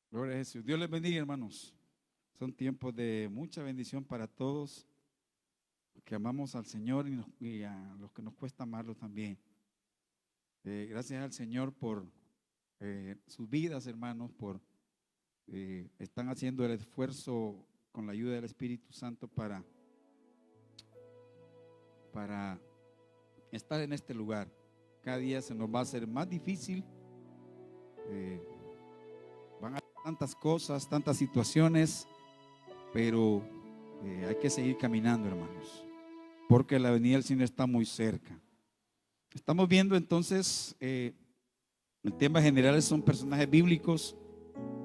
Gloria a Jesús. Dios les bendiga, hermanos. Son tiempos de mucha bendición para todos que amamos al Señor y a los que nos cuesta amarlo también. Gracias al Señor por sus vidas, hermanos, por están haciendo el esfuerzo con la ayuda del Espíritu Santo para estar en este lugar. Cada día se nos va a hacer más difícil. Van a haber tantas cosas, tantas situaciones, pero hay que seguir caminando, hermanos, porque la venida del Señor está muy cerca. Estamos viendo entonces, el tema general son personajes bíblicos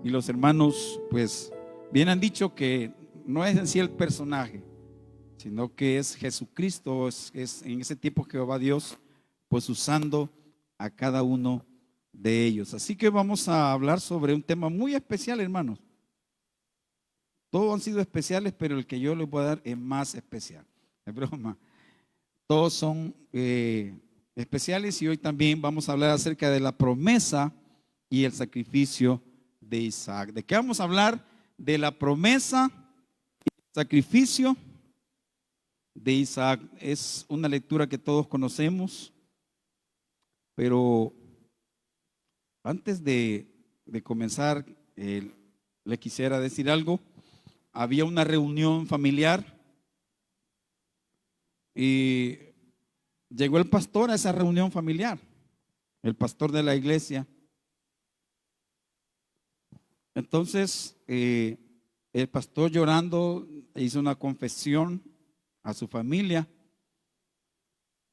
y los hermanos pues bien han dicho que no es en sí el personaje, sino que es Jesucristo, es en ese tiempo que va Dios pues usando a cada uno de ellos. Así que vamos a hablar sobre un tema muy especial, hermanos. Todos han sido especiales, pero el que yo les voy a dar es más especial. Es broma. Todos son especiales y hoy también vamos a hablar acerca de la promesa y el sacrificio de Isaac. ¿De qué vamos a hablar? De la promesa y el sacrificio de Isaac. Es una lectura que todos conocemos, pero antes de comenzar, le quisiera decir algo. Había una reunión familiar y llegó el pastor a esa reunión familiar, el pastor de la iglesia. Entonces, el pastor llorando hizo una confesión a su familia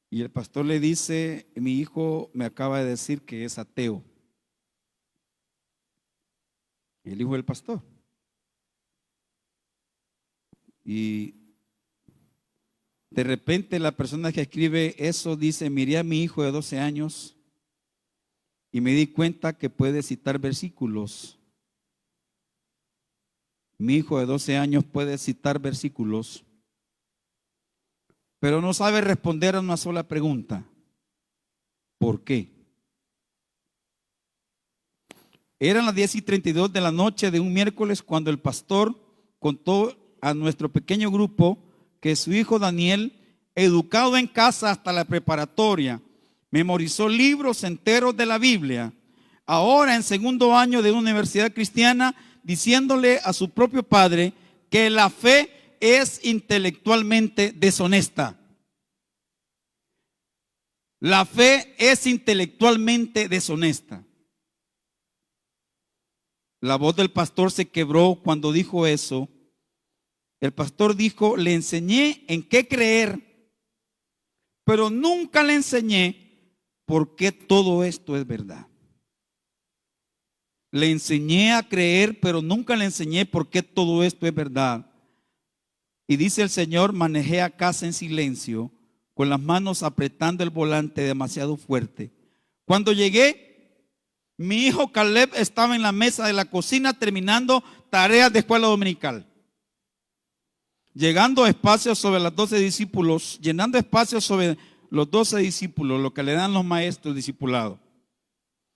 y el pastor le dice: mi hijo me acaba de decir que es ateo. El hijo del pastor. Y de repente la persona que escribe eso dice: miré a mi hijo de 12 años y me di cuenta que puede citar versículos. Mi hijo de 12 años puede citar versículos, pero no sabe responder a una sola pregunta: ¿por qué? Eran las 10:32 de la noche de un miércoles cuando el pastor contó a nuestro pequeño grupo que su hijo Daniel, educado en casa hasta la preparatoria, memorizó libros enteros de la Biblia, ahora en segundo año de una universidad cristiana, diciéndole a su propio padre que la fe es intelectualmente deshonesta. La fe es intelectualmente deshonesta. La voz del pastor se quebró cuando dijo eso. El pastor dijo: le enseñé en qué creer, pero nunca le enseñé por qué todo esto es verdad. Le enseñé a creer, pero nunca le enseñé por qué todo esto es verdad. Y dice el Señor: manejé a casa en silencio, con las manos apretando el volante demasiado fuerte. Cuando llegué, mi hijo Caleb estaba en la mesa de la cocina terminando tareas de escuela dominical. Llegando espacios sobre los 12 discípulos, llenando espacios sobre los 12 discípulos, lo que le dan los maestros discipulados.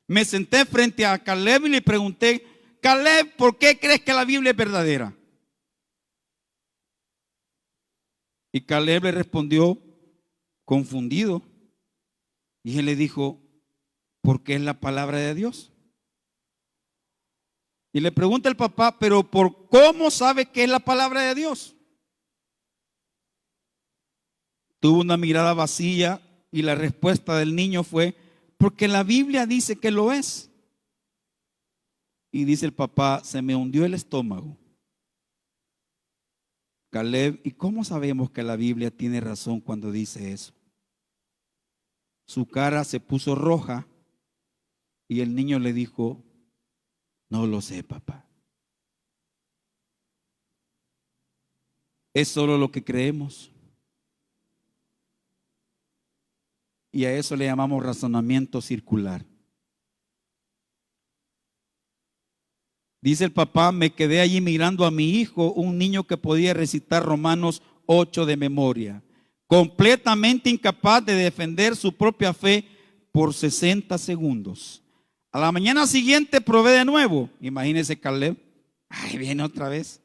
Me senté frente a Caleb y le pregunté: Caleb, ¿por qué crees que la Biblia es verdadera? Y Caleb le respondió confundido. Y él le dijo: porque es la palabra de Dios. Y le pregunta el papá: pero ¿por cómo sabe que es la palabra de Dios? Tuvo una mirada vacía y la respuesta del niño fue: porque la Biblia dice que lo es. Y dice el papá: se me hundió el estómago. Caleb: ¿y cómo sabemos que la Biblia tiene razón cuando dice eso? Su cara se puso roja y el niño le dijo: no lo sé, papá. Es solo lo que creemos. Y a eso le llamamos razonamiento circular. Dice el papá: me quedé allí mirando a mi hijo, un niño que podía recitar Romanos 8 de memoria, completamente incapaz de defender su propia fe por 60 segundos. A la mañana siguiente probé de nuevo. Imagínese Caleb. Ay, viene otra vez.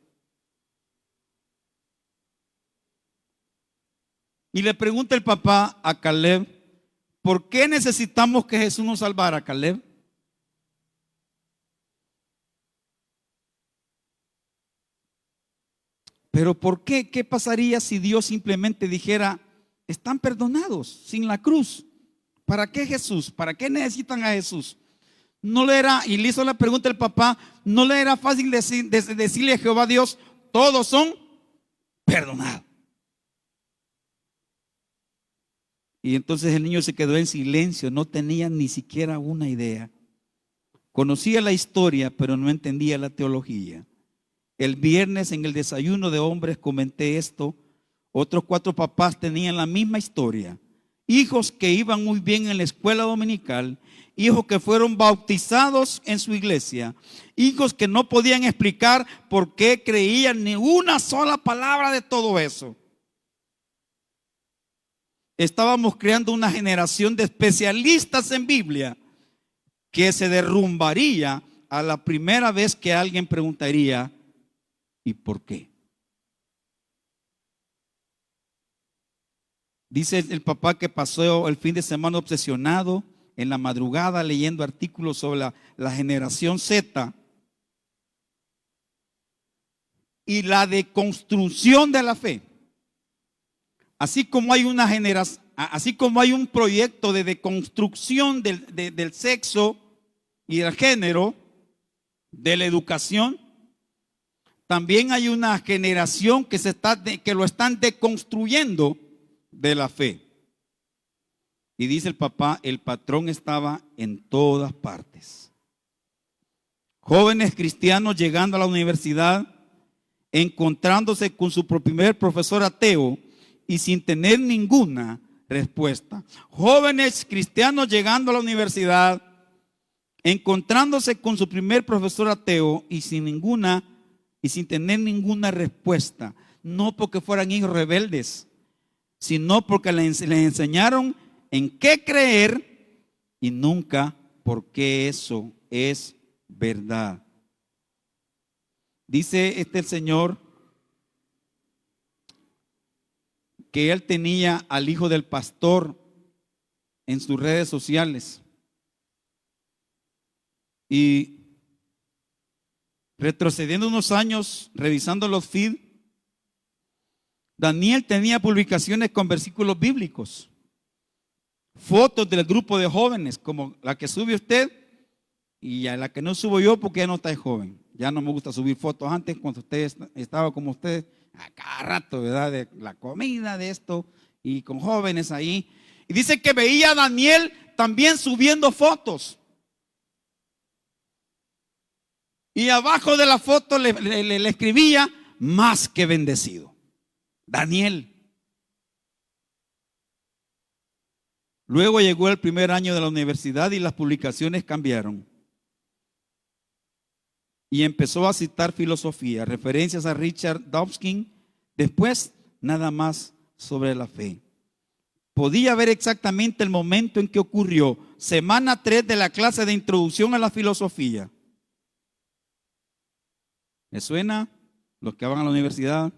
Y le pregunta el papá a Caleb, ¿por qué necesitamos que Jesús nos salvara, Caleb? Pero ¿por qué? ¿Qué pasaría si Dios simplemente dijera, están perdonados sin la cruz? ¿Para qué Jesús? ¿Para qué necesitan a Jesús? No le era, y le hizo la pregunta al papá, no le era fácil decirle a Jehová Dios, todos son perdonados. Y entonces el niño se quedó en silencio, no tenía ni siquiera una idea. Conocía la historia, pero no entendía la teología. El viernes en el desayuno de hombres comenté esto. Otros 4 papás tenían la misma historia. Hijos que iban muy bien en la escuela dominical, hijos que fueron bautizados en su iglesia, hijos que no podían explicar por qué creían ni una sola palabra de todo eso. Estábamos creando una generación de especialistas en Biblia que se derrumbaría a la primera vez que alguien preguntaría, ¿y por qué? Dice el papá que pasó el fin de semana obsesionado en la madrugada leyendo artículos sobre la generación Z y la deconstrucción de la fe. Así como hay una generación, así como hay un proyecto de deconstrucción del sexo y del género, de la educación, también hay una generación que lo están deconstruyendo de la fe. Y dice el papá, el patrón estaba en todas partes. Jóvenes cristianos llegando a la universidad, encontrándose con su primer profesor ateo y sin tener ninguna respuesta. Jóvenes cristianos llegando a la universidad, encontrándose con su primer profesor ateo y sin tener ninguna respuesta. No porque fueran hijos rebeldes, sino porque les enseñaron en qué creer y nunca por qué eso es verdad. Dice el Señor que él tenía al hijo del pastor en sus redes sociales. Y retrocediendo unos años, revisando los feeds, Daniel tenía publicaciones con versículos bíblicos, fotos del grupo de jóvenes, como la que sube usted y a la que no subo yo porque ya no está joven. Ya no me gusta subir fotos. Antes, cuando usted estaba como usted, a cada rato, ¿verdad? De la comida, de esto, y con jóvenes ahí. Y dice que veía a Daniel también subiendo fotos. Y abajo de la foto le escribía, más que bendecido. Daniel. Luego llegó el primer año de la universidad y las publicaciones cambiaron. Y empezó a citar filosofía, referencias a Richard Dawkins, después nada más sobre la fe. Podía ver exactamente el momento en que ocurrió, semana 3 de la clase de introducción a la filosofía. ¿Me suena? Los que van a la universidad.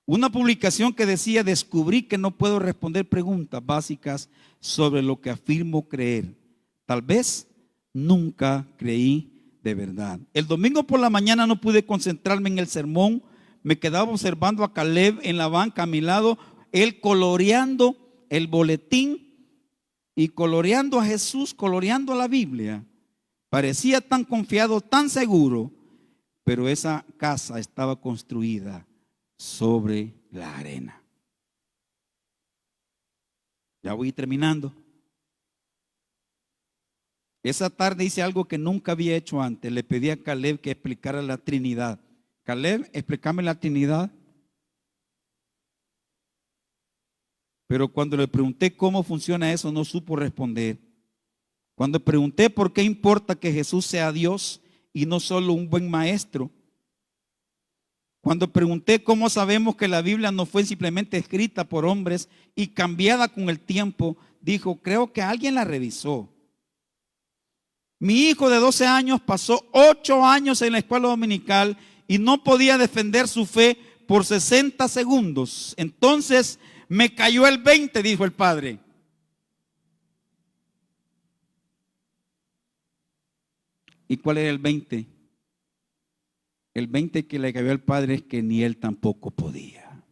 Una publicación que decía, descubrí que no puedo responder preguntas básicas sobre lo que afirmo creer. Tal vez nunca creí de verdad. El domingo por la mañana no pude concentrarme en el sermón. Me quedaba observando a Caleb en la banca a mi lado, él coloreando el boletín y coloreando a Jesús, coloreando a la Biblia. Parecía tan confiado, tan seguro, pero esa casa estaba construida sobre la arena. Ya voy terminando. Esa tarde hice algo que nunca había hecho antes. Le pedí a Caleb que explicara la Trinidad. Caleb, explícame la Trinidad. Pero cuando le pregunté cómo funciona eso, no supo responder. Cuando pregunté por qué importa que Jesús sea Dios y no solo un buen maestro. Cuando pregunté cómo sabemos que la Biblia no fue simplemente escrita por hombres y cambiada con el tiempo, dijo, creo que alguien la revisó. Mi hijo de 12 años pasó 8 años en la escuela dominical y no podía defender su fe por 60 segundos. Entonces me cayó el 20, dijo el padre. ¿Y cuál era el 20? El 20 que le cayó al padre es que ni él tampoco podía.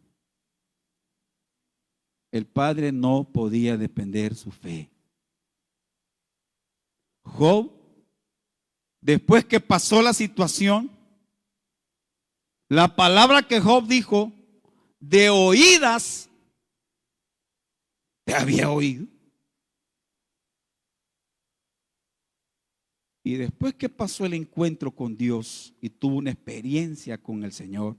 El padre no podía defender su fe. Job, después que pasó la situación, la palabra que Job dijo, de oídas te había oído. Y después que pasó el encuentro con Dios y tuvo una experiencia con el Señor,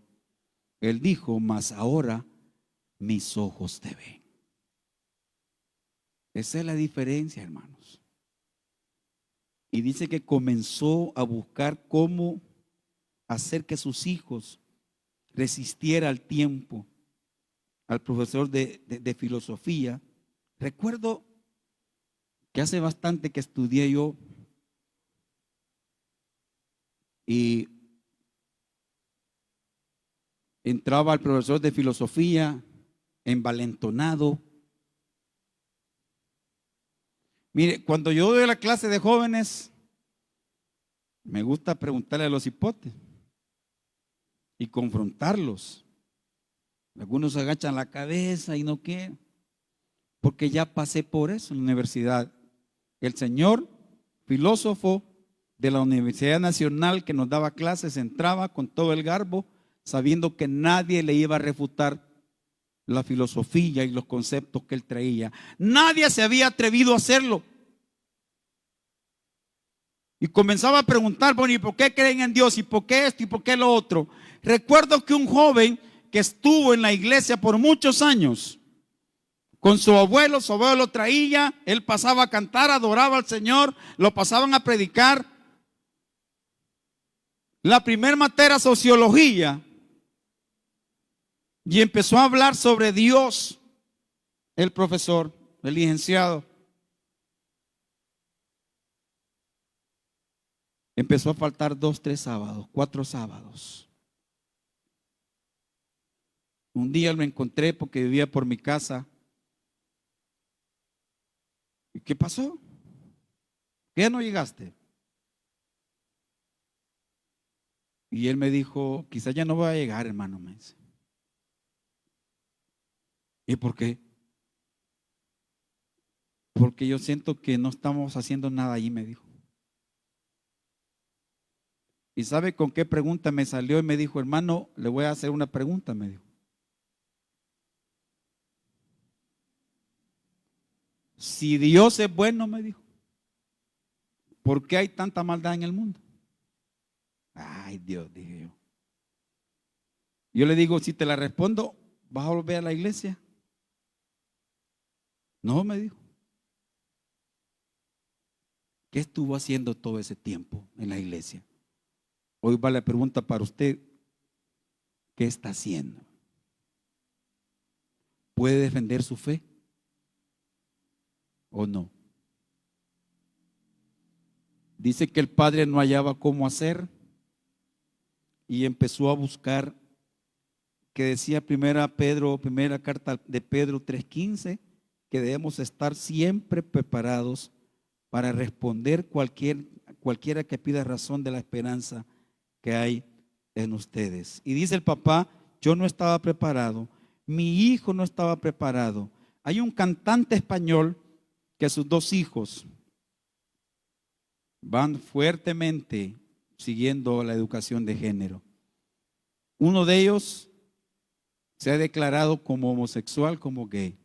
él dijo, mas ahora mis ojos te ven. Esa es la diferencia, hermanos. Y dice que comenzó a buscar cómo hacer que sus hijos resistieran al tiempo, al profesor de filosofía. Recuerdo que hace bastante que estudié yo y entraba el profesor de filosofía envalentonado. Mire, cuando yo doy la clase de jóvenes, me gusta preguntarle a los hipotes y confrontarlos. Algunos agachan la cabeza y no quieren, porque ya pasé por eso en la universidad. El señor filósofo de la Universidad Nacional que nos daba clases entraba con todo el garbo, sabiendo que nadie le iba a refutar la filosofía y los conceptos que él traía. Nadie se había atrevido a hacerlo. Y comenzaba a preguntar, bueno, ¿y por qué creen en Dios? ¿Y por qué esto? ¿Y por qué lo otro? Recuerdo que un joven que estuvo en la iglesia por muchos años, con su abuelo lo traía, él pasaba a cantar, adoraba al Señor, lo pasaban a predicar. La primera materia sociología, y empezó a hablar sobre Dios, el profesor, el licenciado. Empezó a faltar 2, 3 sábados, 4 sábados. Un día lo encontré porque vivía por mi casa. ¿Y qué pasó? ¿Qué ya no llegaste? Y él me dijo, quizás ya no voy a llegar, hermano, me dice. ¿Y por qué? Porque yo siento que no estamos haciendo nada allí, me dijo. ¿Y sabe con qué pregunta me salió? Y me dijo, hermano, le voy a hacer una pregunta, me dijo. Si Dios es bueno, me dijo, ¿por qué hay tanta maldad en el mundo? Ay, Dios, dije yo. Yo le digo, si te la respondo, ¿vas a volver a la iglesia? No, me dijo. ¿Qué estuvo haciendo todo ese tiempo en la iglesia? Hoy va la pregunta para usted, ¿qué está haciendo? ¿Puede defender su fe o no? Dice que el padre no hallaba cómo hacer y empezó a buscar, que decía primera carta de Pedro 3:15, que debemos estar siempre preparados para responder cualquiera que pida razón de la esperanza que hay en ustedes. Y dice el papá, yo no estaba preparado, mi hijo no estaba preparado. Hay un cantante español que sus 2 hijos van fuertemente siguiendo la educación de género. Uno de ellos se ha declarado como homosexual, como gay.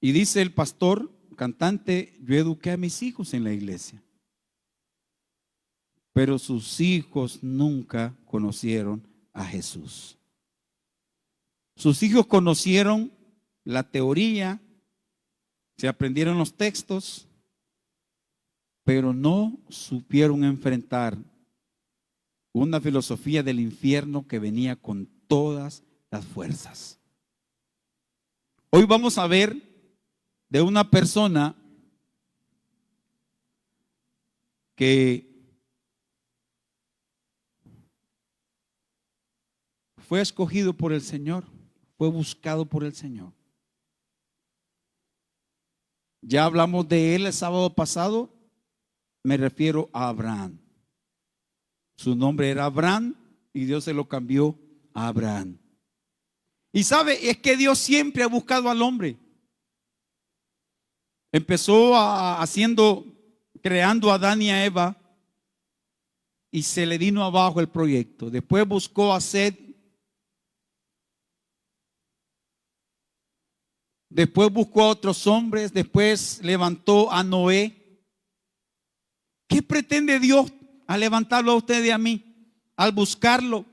Y dice el pastor, cantante, yo eduqué a mis hijos en la iglesia, pero sus hijos nunca conocieron a Jesús. Sus hijos conocieron la teoría, se aprendieron los textos, pero no supieron enfrentar una filosofía del infierno que venía con todas las fuerzas. Hoy vamos a ver de una persona que fue escogido por el Señor, fue buscado por el Señor. Ya hablamos de él el sábado pasado, me refiero a Abraham. Su nombre era Abraham y Dios se lo cambió a Abraham. Y sabe, es que Dios siempre ha buscado al hombre. Empezó creando a Adán y a Eva y se le vino abajo el proyecto. Después buscó a Set. Después buscó a otros hombres. Después levantó a Noé. ¿Qué pretende Dios al levantarlo a usted y a mí? Al buscarlo.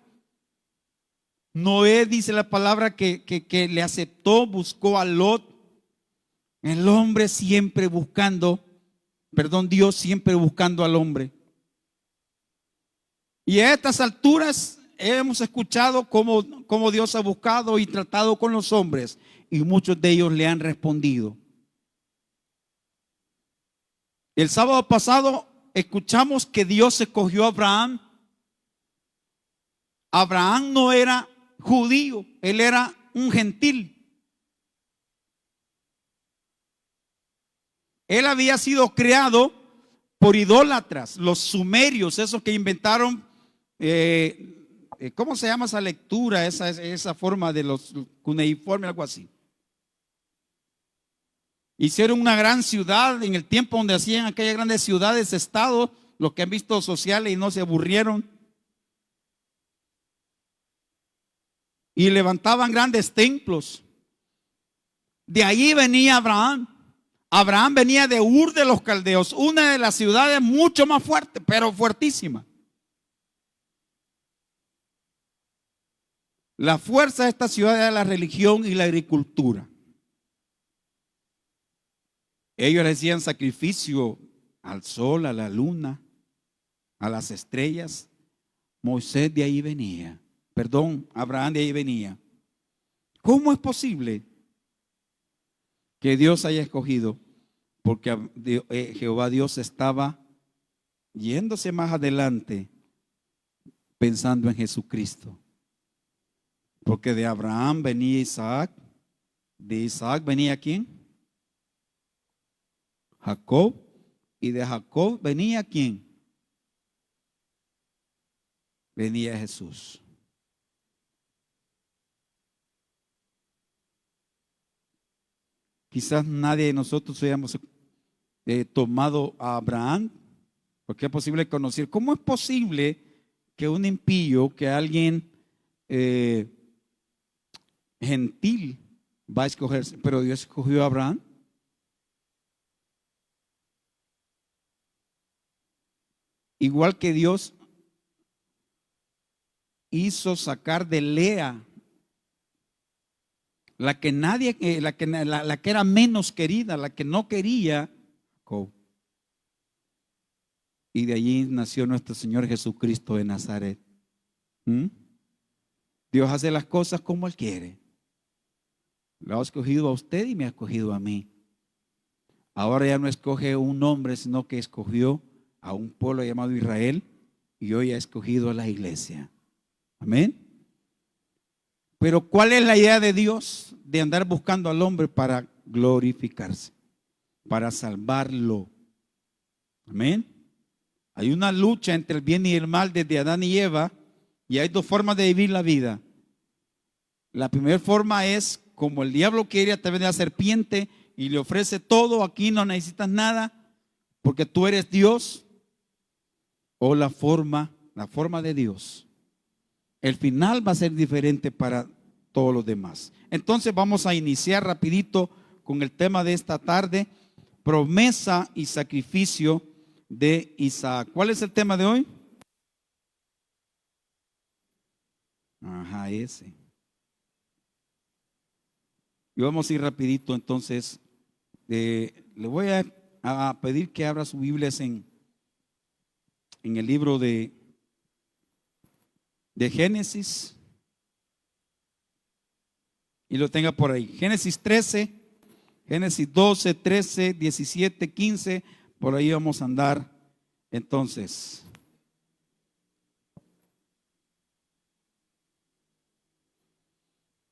Noé, dice la palabra, que le aceptó, buscó a Lot. El hombre siempre buscando, Dios siempre buscando al hombre. Y a estas alturas hemos escuchado cómo Dios ha buscado y tratado con los hombres, y muchos de ellos le han respondido. El sábado pasado escuchamos que Dios escogió a Abraham. Abraham no era judío, él era un gentil. Él había sido creado por idólatras, los sumerios, esos que inventaron, ¿cómo se llama esa lectura? Esa forma de los cuneiformes, algo así. Hicieron una gran ciudad en el tiempo donde hacían aquellas grandes ciudades, estados, los que han visto sociales y no se aburrieron. Y levantaban grandes templos. De allí venía Abraham. Abraham venía de Ur de los Caldeos, una de las ciudades mucho más fuerte, pero fuertísima. La fuerza de esta ciudad era la religión y la agricultura. Ellos le hacían sacrificio al sol, a la luna, a las estrellas. Moisés de ahí venía. Abraham de ahí venía. ¿Cómo es posible que Dios haya escogido? Porque Jehová Dios estaba yéndose más adelante pensando en Jesucristo. Porque de Abraham venía Isaac. De Isaac venía ¿quién? Jacob. Y de Jacob venía ¿quién? Venía Jesús. Quizás nadie de nosotros hayamos tomado a Abraham, porque es posible conocer. ¿Cómo es posible que un impío, que alguien gentil va a escogerse? Pero Dios escogió a Abraham. Igual que Dios hizo sacar de Lea la que era menos querida, la que no quería Jacob. Y de allí nació nuestro Señor Jesucristo de Nazaret. Dios hace las cosas como Él quiere. Lo ha escogido a usted y me ha escogido a mí. Ahora ya no escoge un hombre, sino que escogió a un pueblo llamado Israel, y hoy ha escogido a la iglesia. Amén. Pero ¿cuál es la idea de Dios de andar buscando al hombre? Para glorificarse, para salvarlo. Amén. Hay una lucha entre el bien y el mal desde Adán y Eva, y hay dos formas de vivir la vida. La primera forma es como el diablo quiere a través de la serpiente y le ofrece todo. Aquí no necesitas nada porque tú eres Dios. O la forma de Dios. El final va a ser diferente para todos los demás. Entonces vamos a iniciar rapidito con el tema de esta tarde: promesa y sacrificio de Isaac. ¿Cuál es el tema de hoy? Ese. Y vamos a ir rapidito entonces. Le voy a pedir que abra sus Biblias en el libro de Génesis, y lo tenga por ahí. Génesis 13, Génesis 12, 13, 17, 15, por ahí vamos a andar Entonces,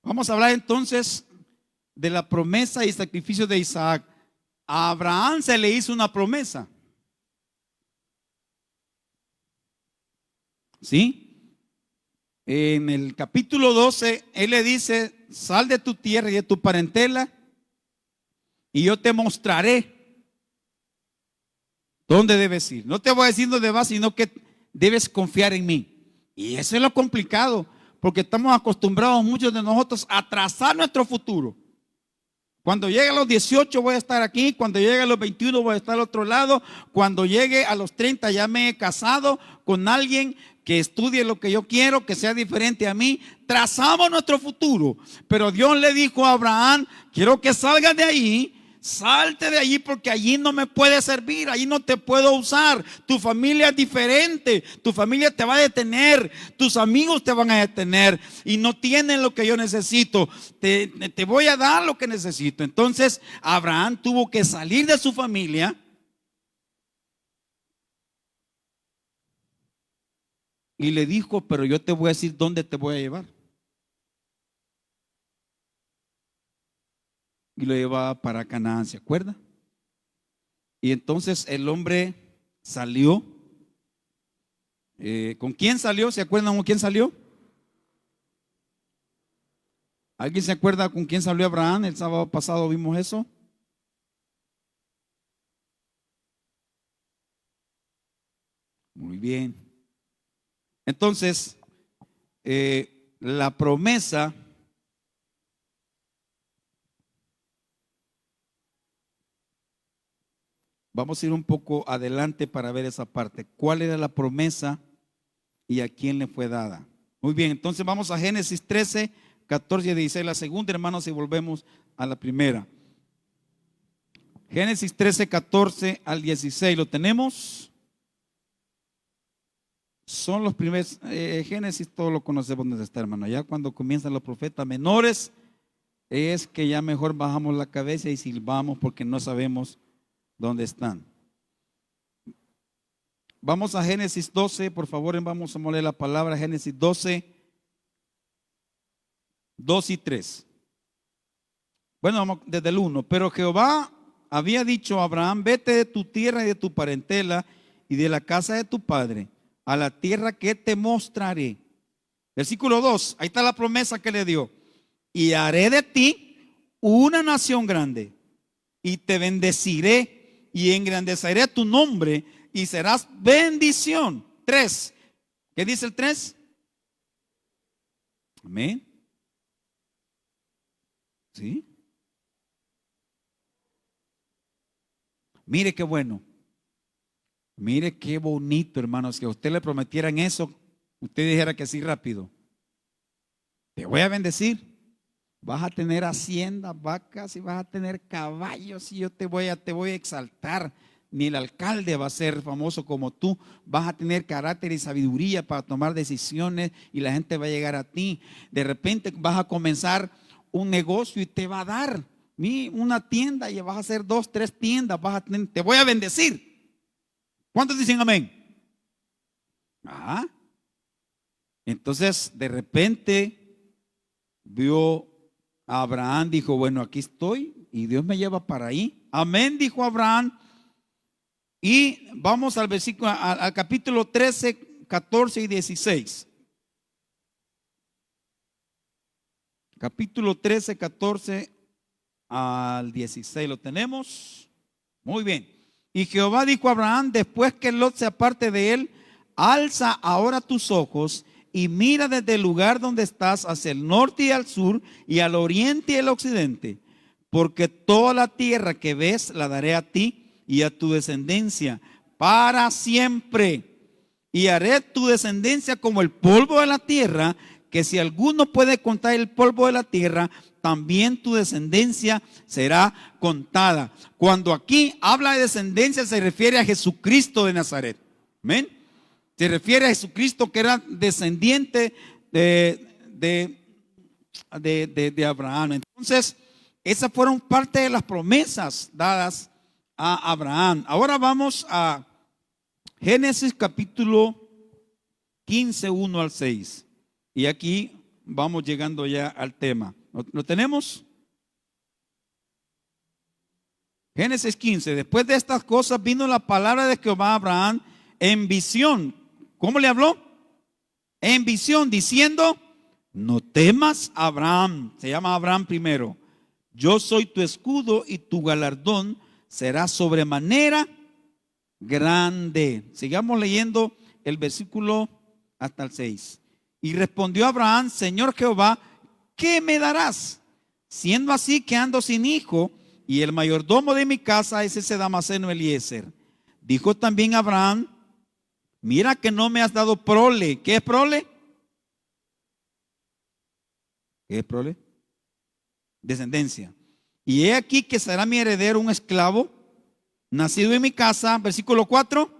vamos a hablar entonces de la promesa y sacrificio de Isaac. A Abraham se le hizo una promesa. ¿Sí? En el capítulo 12, él le dice: sal de tu tierra y de tu parentela, y yo te mostraré dónde debes ir. No te voy a decir dónde vas, sino que debes confiar en mí. Y eso es lo complicado, porque estamos acostumbrados muchos de nosotros a trazar nuestro futuro. Cuando llegue a los 18 voy a estar aquí, cuando llegue a los 21 voy a estar al otro lado, cuando llegue a los 30 ya me he casado con alguien que estudie lo que yo quiero, que sea diferente a mí. Trazamos nuestro futuro, pero Dios le dijo a Abraham: quiero que salgas de ahí. Salte de allí, porque allí no me puedes servir, allí no te puedo usar. Tu familia es diferente, tu familia te va a detener, tus amigos te van a detener y no tienen lo que yo necesito. Te voy a dar lo que necesito. Entonces Abraham tuvo que salir de su familia y le dijo: pero yo te voy a decir dónde te voy a llevar. Y lo llevaba para Canaán, ¿se acuerda? Y entonces el hombre salió. ¿Con quién salió? ¿Se acuerdan con quién salió? ¿Alguien se acuerda con quién salió Abraham? El sábado pasado vimos eso. Muy bien. Entonces, la promesa vamos a ir un poco adelante para ver esa parte. ¿Cuál era la promesa y a quién le fue dada? Muy bien, entonces vamos a Génesis 13, 14 y 16. La segunda, hermanos, y volvemos a la primera. Génesis 13, 14 al 16. ¿Lo tenemos? Son los primeros. Génesis todo lo conocemos donde está, hermano. Ya cuando comienzan los profetas menores, es que ya mejor bajamos la cabeza y silbamos, porque no sabemos dónde están. Vamos a Génesis 12, por favor, vamos a leer la palabra. Génesis 12, 2 y 3. Bueno, vamos desde el 1. Pero Jehová había dicho a Abraham: vete de tu tierra y de tu parentela y de la casa de tu padre a la tierra que te mostraré. Versículo 2, ahí está la promesa que le dio: y haré de ti una nación grande, y te bendeciré y engrandeceré tu nombre, y serás bendición. 3, ¿qué dice el 3? Amén. ¿Sí? Mire qué bueno. Mire qué bonito, hermanos, que a usted le prometieran eso, usted dijera que sí rápido. Te voy a bendecir. Vas a tener hacienda, vacas, y vas a tener caballos, y yo te voy a exaltar. Ni el alcalde va a ser famoso como tú. Vas a tener carácter y sabiduría para tomar decisiones, y la gente va a llegar a ti. De repente vas a comenzar un negocio y te va a dar una tienda, y vas a hacer 2, 3 tiendas. Te voy a bendecir. ¿Cuántos dicen amén? Entonces de repente vio a Abraham, dijo: bueno, aquí estoy, y Dios me lleva para ahí. Amén, dijo Abraham. Y vamos al versículo, al capítulo 13, 14 y 16. Capítulo 13, 14 al 16. ¿Lo tenemos? Muy bien. Y Jehová dijo a Abraham, después que Lot se aparte de él: alza ahora tus ojos y mira desde el lugar donde estás hacia el norte y al sur, y al oriente y al occidente, porque toda la tierra que ves la daré a ti y a tu descendencia para siempre. Y haré tu descendencia como el polvo de la tierra, que si alguno puede contar el polvo de la tierra, también tu descendencia será contada. Cuando aquí habla de descendencia, se refiere a Jesucristo de Nazaret. Amén. Se refiere a Jesucristo, que era descendiente de Abraham. Entonces, esas fueron parte de las promesas dadas a Abraham. Ahora vamos a Génesis capítulo 15, 1 al 6. Y aquí vamos llegando ya al tema. ¿Lo tenemos? Génesis 15. Después de estas cosas vino la palabra de Jehová a Abraham en visión. ¿Cómo le habló? En visión, diciendo: no temas, Abraham. Se llama Abraham primero. Yo soy tu escudo y tu galardón será sobremanera grande. Sigamos leyendo el versículo hasta el 6. Y respondió Abraham: Señor Jehová, ¿qué me darás? Siendo así que ando sin hijo, y el mayordomo de mi casa es ese Damaseno Eliezer. Dijo también Abraham: mira que no me has dado prole. ¿Qué es prole? ¿Qué es prole? Descendencia. Y he aquí que será mi heredero un esclavo, nacido en mi casa. Versículo 4.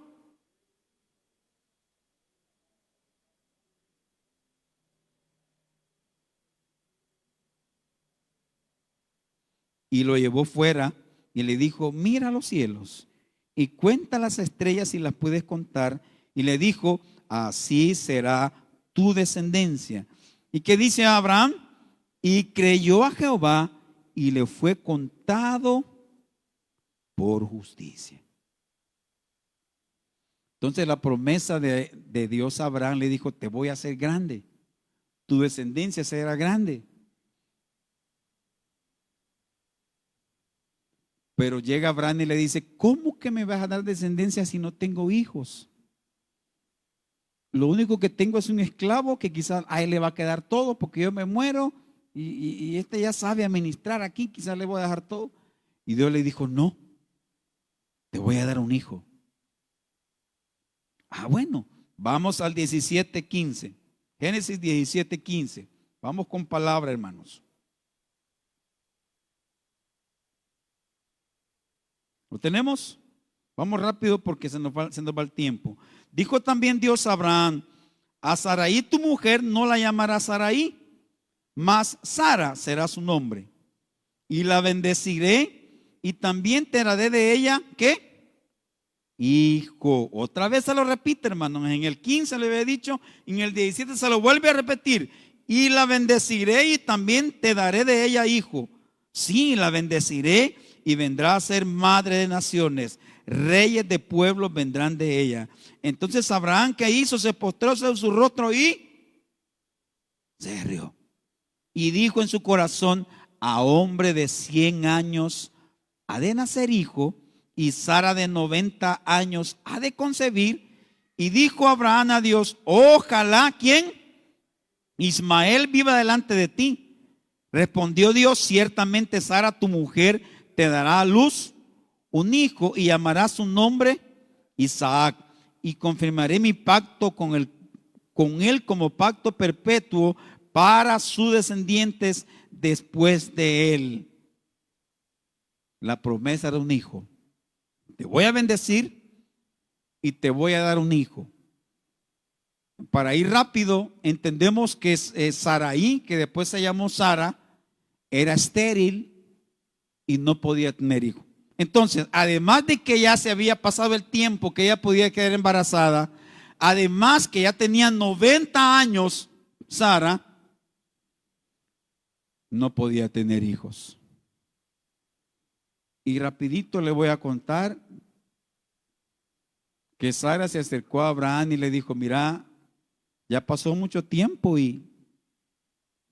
Y lo llevó fuera y le dijo: mira los cielos y cuenta las estrellas si las puedes contar. Y le dijo: así será tu descendencia. ¿Y qué dice Abraham? Y creyó a Jehová y le fue contado por justicia. Entonces la promesa de Dios a Abraham le dijo: te voy a hacer grande, tu descendencia será grande. Pero llega Abraham y le dice: ¿cómo que me vas a dar descendencia si no tengo hijos? Lo único que tengo es un esclavo que quizás a él le va a quedar todo porque yo me muero y este ya sabe administrar aquí, quizás le voy a dejar todo. Y Dios le dijo: no, te voy a dar un hijo. Bueno, vamos al 17:15. Génesis 17:15. Vamos con palabra, hermanos. ¿Lo tenemos? Vamos rápido porque se nos va el tiempo. Dijo también Dios a Abraham: a Sarai tu mujer no la llamarás Sarai, mas Sara será su nombre. Y la bendeciré y también te daré de ella, ¿qué? Hijo. Otra vez se lo repite, hermanos. En el 15 le había dicho, en el 17 se lo vuelve a repetir. Y la bendeciré y también te daré de ella hijo. Sí, la bendeciré y vendrá a ser madre de naciones. Reyes de pueblos vendrán de ella. Entonces Abraham, ¿qué hizo? Se postró sobre su rostro y se rió. Y dijo en su corazón: a hombre de 100 años ha de nacer hijo, y Sara de 90 años ha de concebir. Y dijo Abraham a Dios: ojalá, ¿quién? Ismael viva delante de ti. Respondió Dios: ciertamente Sara tu mujer te dará a luz un hijo y llamará su nombre Isaac. Y confirmaré mi pacto con él como pacto perpetuo para sus descendientes después de él. La promesa de un hijo. Te voy a bendecir y te voy a dar un hijo. Para ir rápido, entendemos que Sarai, que después se llamó Sara, era estéril y no podía tener hijo. Entonces, además de que ya se había pasado el tiempo que ella podía quedar embarazada, además que ya tenía 90 años, Sara no podía tener hijos. Y rapidito le voy a contar que Sara se acercó a Abraham y le dijo: mira, ya pasó mucho tiempo y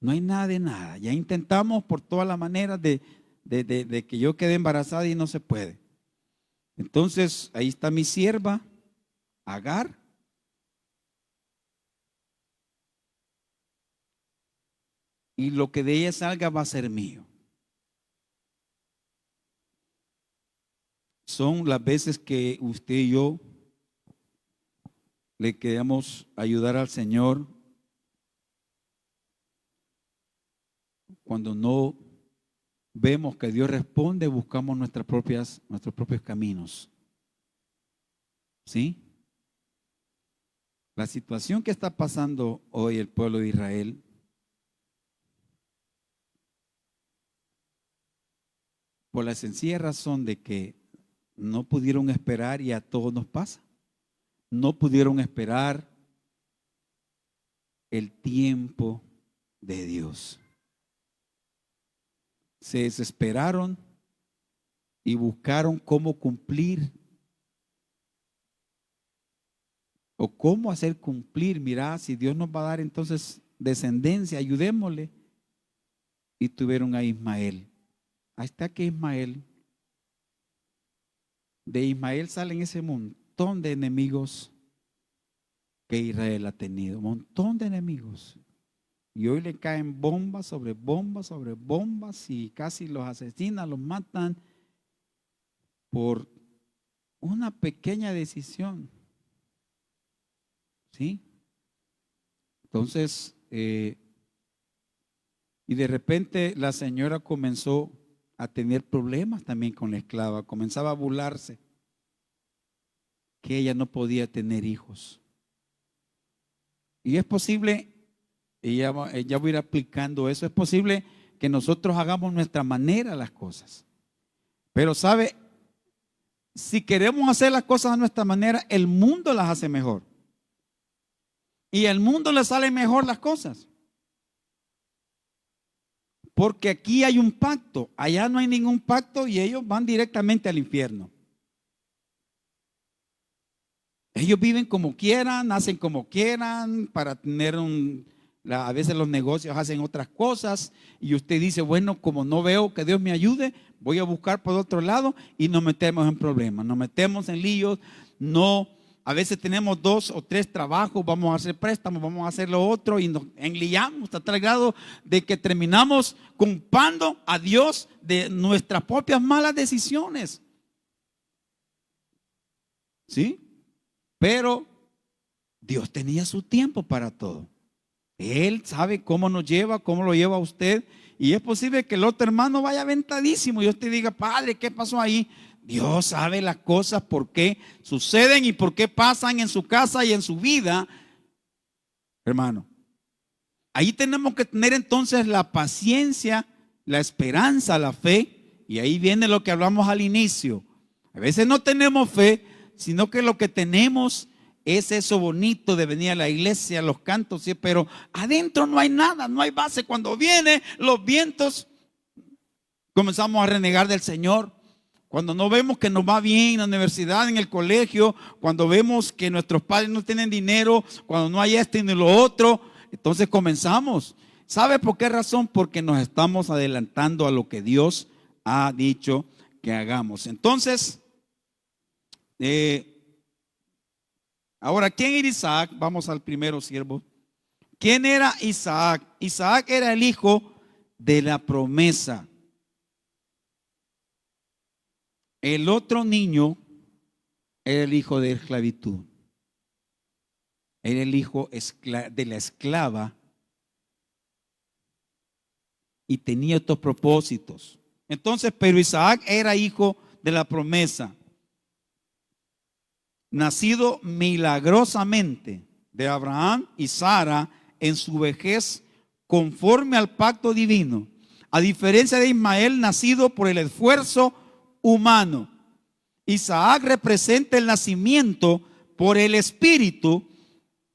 no hay nada de nada. Ya intentamos por todas las maneras de que yo quede embarazada y no se puede. Entonces ahí está mi sierva Agar, y lo que de ella salga va a ser mío. Son las veces que usted y yo le queremos ayudar al Señor cuando no vemos que Dios responde, buscamos nuestros propios caminos. ¿Sí? La situación que está pasando hoy el pueblo de Israel, por la sencilla razón de que no pudieron esperar, y a todos nos pasa. no pudieron esperar el tiempo de Dios. Se desesperaron y buscaron cómo cumplir o cómo hacer cumplir. Mira, si Dios nos va a dar entonces descendencia, ayudémosle. Y tuvieron a Ismael. Ahí está que Ismael. De Ismael salen ese montón de enemigos que Israel ha tenido. Un montón de enemigos. Y hoy le caen bombas sobre bombas sobre bombas y casi los asesinan, los matan por una pequeña decisión. ¿Sí? Entonces, y de repente la señora comenzó a tener problemas también con la esclava. Comenzaba a burlarse que ella no podía tener hijos. Y es posible, ella voy a ir aplicando eso, es posible que nosotros hagamos nuestra manera las cosas. Pero sabe, si queremos hacer las cosas a nuestra manera, el mundo las hace mejor. Y al mundo le salen mejor las cosas. Porque aquí hay un pacto, allá no hay ningún pacto y ellos van directamente al infierno. Ellos viven como quieran, hacen como quieran, para tener a veces los negocios hacen otras cosas y usted dice, bueno, como no veo que Dios me ayude, voy a buscar por otro lado y nos metemos en problemas, nos metemos en líos, no. A veces tenemos 2 o 3 trabajos, vamos a hacer préstamos, vamos a hacer lo otro y nos enliamos hasta tal grado de que terminamos culpando a Dios de nuestras propias malas decisiones. ¿Sí? Pero Dios tenía su tiempo para todo. Él sabe cómo nos lleva, cómo lo lleva a usted. Y es posible que el otro hermano vaya aventadísimo y usted diga, padre, ¿qué pasó ahí? Dios sabe las cosas, por qué suceden y por qué pasan en su casa y en su vida, hermano. Ahí tenemos que tener entonces la paciencia, la esperanza, la fe. Y ahí viene lo que hablamos al inicio. A veces no tenemos fe, sino que lo que tenemos es eso bonito de venir a la iglesia, los cantos, ¿sí? Pero adentro no hay nada, no hay base. Cuando vienen los vientos, comenzamos a renegar del Señor. Cuando no vemos que nos va bien en la universidad, en el colegio, cuando vemos que nuestros padres no tienen dinero, cuando no hay esto ni lo otro, entonces comenzamos. ¿Sabe por qué razón? Porque nos estamos adelantando a lo que Dios ha dicho que hagamos. Entonces, ahora, ¿quién era Isaac? Vamos al primero siervo. ¿Quién era Isaac? Isaac era el hijo de la promesa. El otro niño era el hijo de esclavitud. Era el hijo de la esclava y tenía estos propósitos. Entonces, pero Isaac era hijo de la promesa, nacido milagrosamente de Abraham y Sara en su vejez, conforme al pacto divino, a diferencia de Ismael, nacido por el esfuerzo humano. Isaac representa el nacimiento por el Espíritu,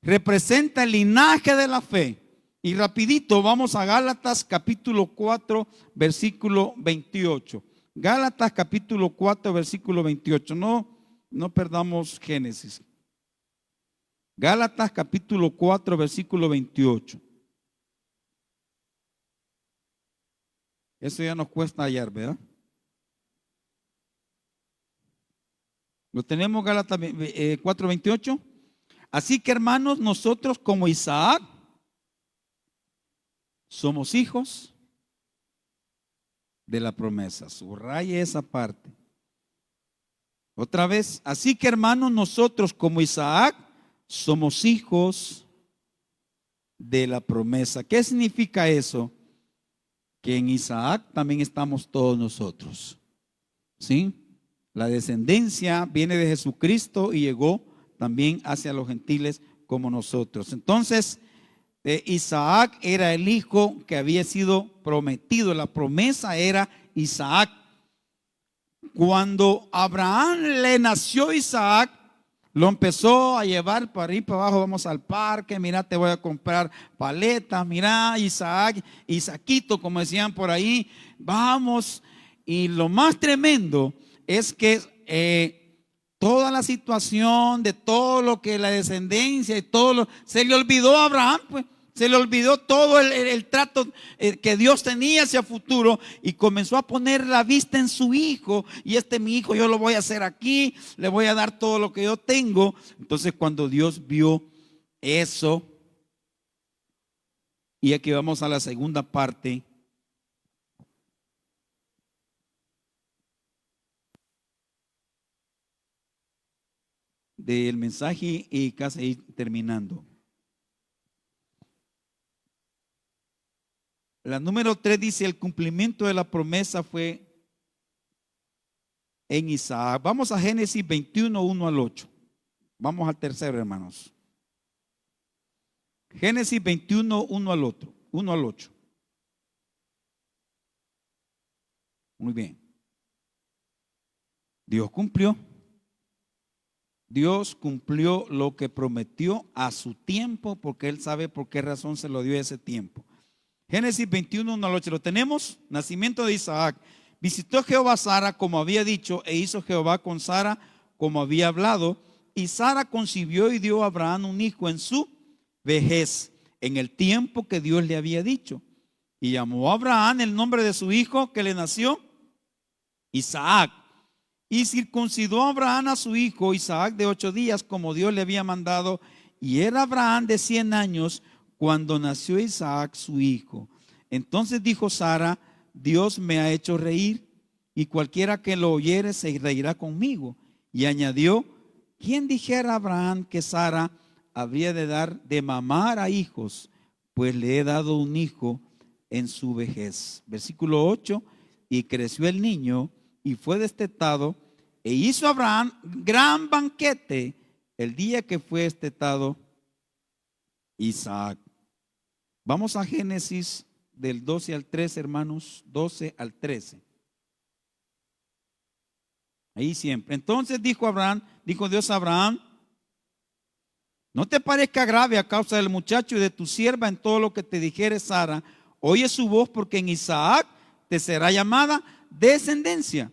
representa el linaje de la fe. Y rapidito vamos a Gálatas capítulo 4 versículo 28. Gálatas capítulo 4 versículo 28. No perdamos Génesis. Gálatas capítulo 4 versículo 28. Eso ya nos cuesta hallar, ¿verdad? ¿Lo tenemos? Gálatas 4:28. Así que, hermanos, nosotros como Isaac somos hijos de la promesa. Subraye esa parte. Otra vez, así que, hermanos, nosotros como Isaac somos hijos de la promesa. ¿Qué significa eso? Que en Isaac también estamos todos nosotros. ¿Sí? La descendencia viene de Jesucristo y llegó también hacia los gentiles como nosotros. Entonces, Isaac era el hijo que había sido prometido. La promesa era Isaac. Cuando Abraham le nació Isaac, Lo empezó a llevar para arriba y para abajo. Vamos al parque, mira, te voy a comprar paletas, mira, Isaquito, como decían por ahí, vamos. Y lo más tremendo es que toda la situación de todo lo que la descendencia y todo se le olvidó a Abraham, pues. Se le olvidó todo el trato que Dios tenía hacia futuro y comenzó a poner la vista en su hijo. Y mi hijo yo lo voy a hacer aquí, le voy a dar todo lo que yo tengo. Entonces cuando Dios vio eso, y aquí vamos a la segunda parte del mensaje y casi terminando. La número 3 dice: el cumplimiento de la promesa fue en Isaac. Vamos a Génesis 21, 1 al 8. Vamos al tercero, hermanos. Génesis 21, 1 al 8. Muy bien. Dios cumplió. Dios cumplió lo que prometió a su tiempo, porque Él sabe por qué razón se lo dio ese tiempo. Génesis 21, 1 al 8. ¿Lo tenemos? Nacimiento de Isaac. Visitó Jehová a Sara como había dicho, e hizo Jehová con Sara como había hablado. Y Sara concibió y dio a Abraham un hijo en su vejez, en el tiempo que Dios le había dicho. Y llamó a Abraham el nombre de su hijo que le nació, Isaac. Y circuncidó a Abraham a su hijo Isaac de 8 días, como Dios le había mandado. Y era Abraham de 100 años cuando nació Isaac su hijo. Entonces dijo Sara: Dios me ha hecho reír, y cualquiera que lo oyere se reirá conmigo. Y añadió: ¿quién dijera a Abraham que Sara habría de dar de mamar a hijos? Pues le he dado un hijo en su vejez. Versículo 8. Y creció el niño y fue destetado, e hizo Abraham gran banquete el día que fue destetado Isaac. Vamos a Génesis del 12 al 13, hermanos, 12 al 13. Ahí siempre. Entonces dijo Dios a Abraham: no te parezca grave a causa del muchacho y de tu sierva en todo lo que te dijere Sara. Oye su voz, porque en Isaac te será llamada descendencia.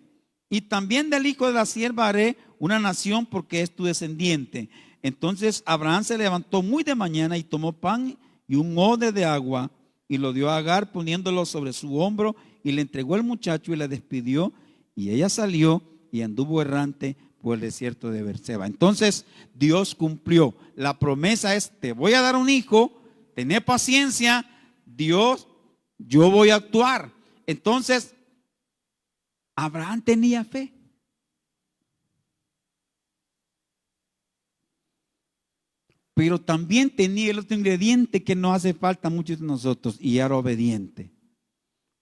Y también del hijo de la sierva haré una nación, porque es tu descendiente. Entonces Abraham se levantó muy de mañana y tomó pan y un odre de agua y lo dio a Agar, poniéndolo sobre su hombro, y le entregó al muchacho y la despidió. Y ella salió y anduvo errante por el desierto de Beerseba. Entonces Dios cumplió. La promesa es: te voy a dar un hijo, tené paciencia, Dios, yo voy a actuar. Entonces Abraham tenía fe. Pero también tenía el otro ingrediente que no hace falta a muchos de nosotros, y era obediente.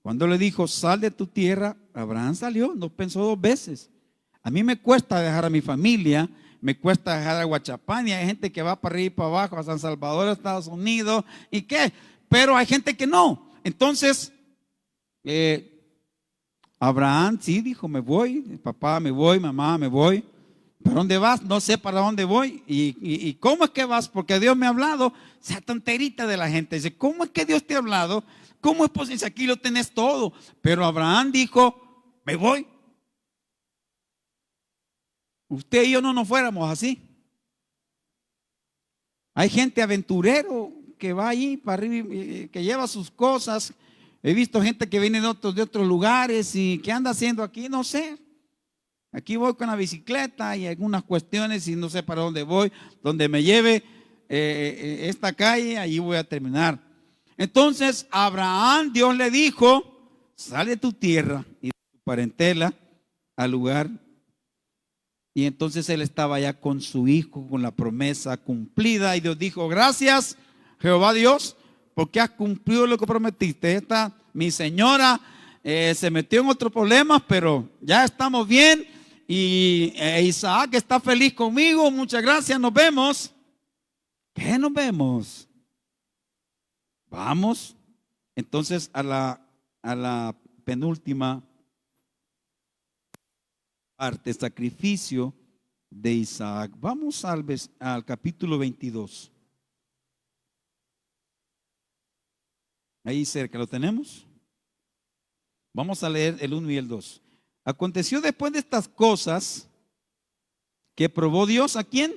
Cuando le dijo: sal de tu tierra, Abraham salió, no pensó 2 veces. A mí me cuesta dejar a mi familia, me cuesta dejar a Guachapán, y hay gente que va para arriba y para abajo, a San Salvador, a Estados Unidos, ¿y qué? Pero hay gente que no. Entonces, Abraham sí dijo: me voy, papá, me voy, mamá, me voy. ¿Para dónde vas? No sé para dónde voy. ¿Y cómo es que vas? Porque Dios me ha hablado. Esa tonterita de la gente dice: ¿cómo es que Dios te ha hablado? ¿Cómo es posible si aquí lo tenés todo? Pero Abraham dijo: me voy. Usted y yo no nos fuéramos así. Hay gente aventurero que va ahí para arriba, que lleva sus cosas. He visto gente que viene de otros lugares y que anda haciendo aquí, no sé. Aquí voy con la bicicleta y algunas cuestiones y no sé para dónde voy. Donde me lleve esta calle, allí voy a terminar. Entonces Abraham, Dios le dijo: sal de tu tierra y de tu parentela al lugar. Y entonces él estaba ya con su hijo, con la promesa cumplida. Y Dios dijo: gracias, Jehová Dios, porque has cumplido lo que prometiste. Mi señora se metió en otros problemas, pero ya estamos bien. Y Isaac está feliz conmigo. Muchas gracias, nos vemos. ¿Qué nos vemos? Vamos. Entonces a la penúltima parte, sacrificio de Isaac. Vamos al capítulo 22. Ahí cerca, ¿lo tenemos? Vamos a leer el 1 y el 2. Aconteció después de estas cosas que probó Dios, ¿a quién?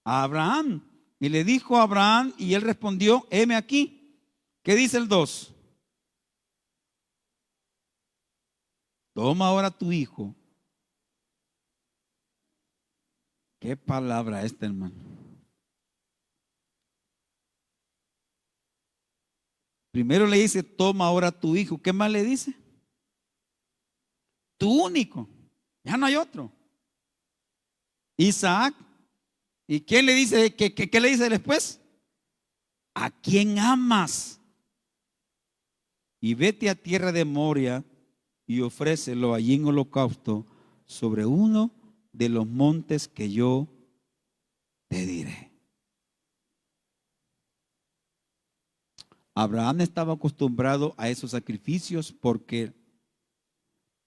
A Abraham. Y le dijo a Abraham, y él respondió, heme aquí. ¿Qué dice el 2? Toma ahora tu hijo. Qué palabra esta, hermano. Primero le dice, toma ahora tu hijo. ¿Qué más le dice? Tu único. Ya no hay otro. Isaac. ¿Y quién le dice? ¿Qué le dice después? ¿A quién amas? Y vete a tierra de Moria y ofrécelo allí en holocausto sobre uno de los montes que yo te diré. Abraham estaba acostumbrado a esos sacrificios porque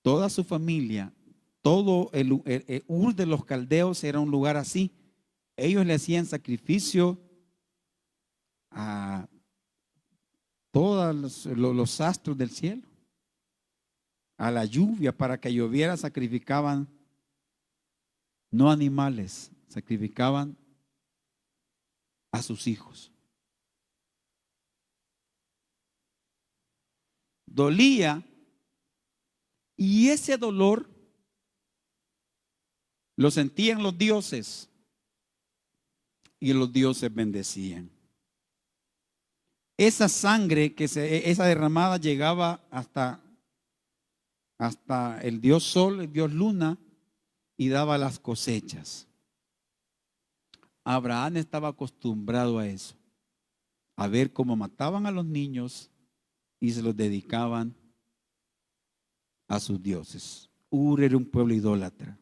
toda su familia, todo el Ur de los Caldeos era un lugar así. Ellos le hacían sacrificio a todos los astros del cielo, a la lluvia. Para que lloviera sacrificaban no animales, sacrificaban a sus hijos. Dolía, y ese dolor lo sentían los dioses y los dioses bendecían. Esa sangre esa derramada llegaba hasta el dios sol, el dios luna, y daba las cosechas. Abraham estaba acostumbrado a eso, a ver cómo mataban a los niños y se los dedicaban a sus dioses. Ur era un pueblo idólatra.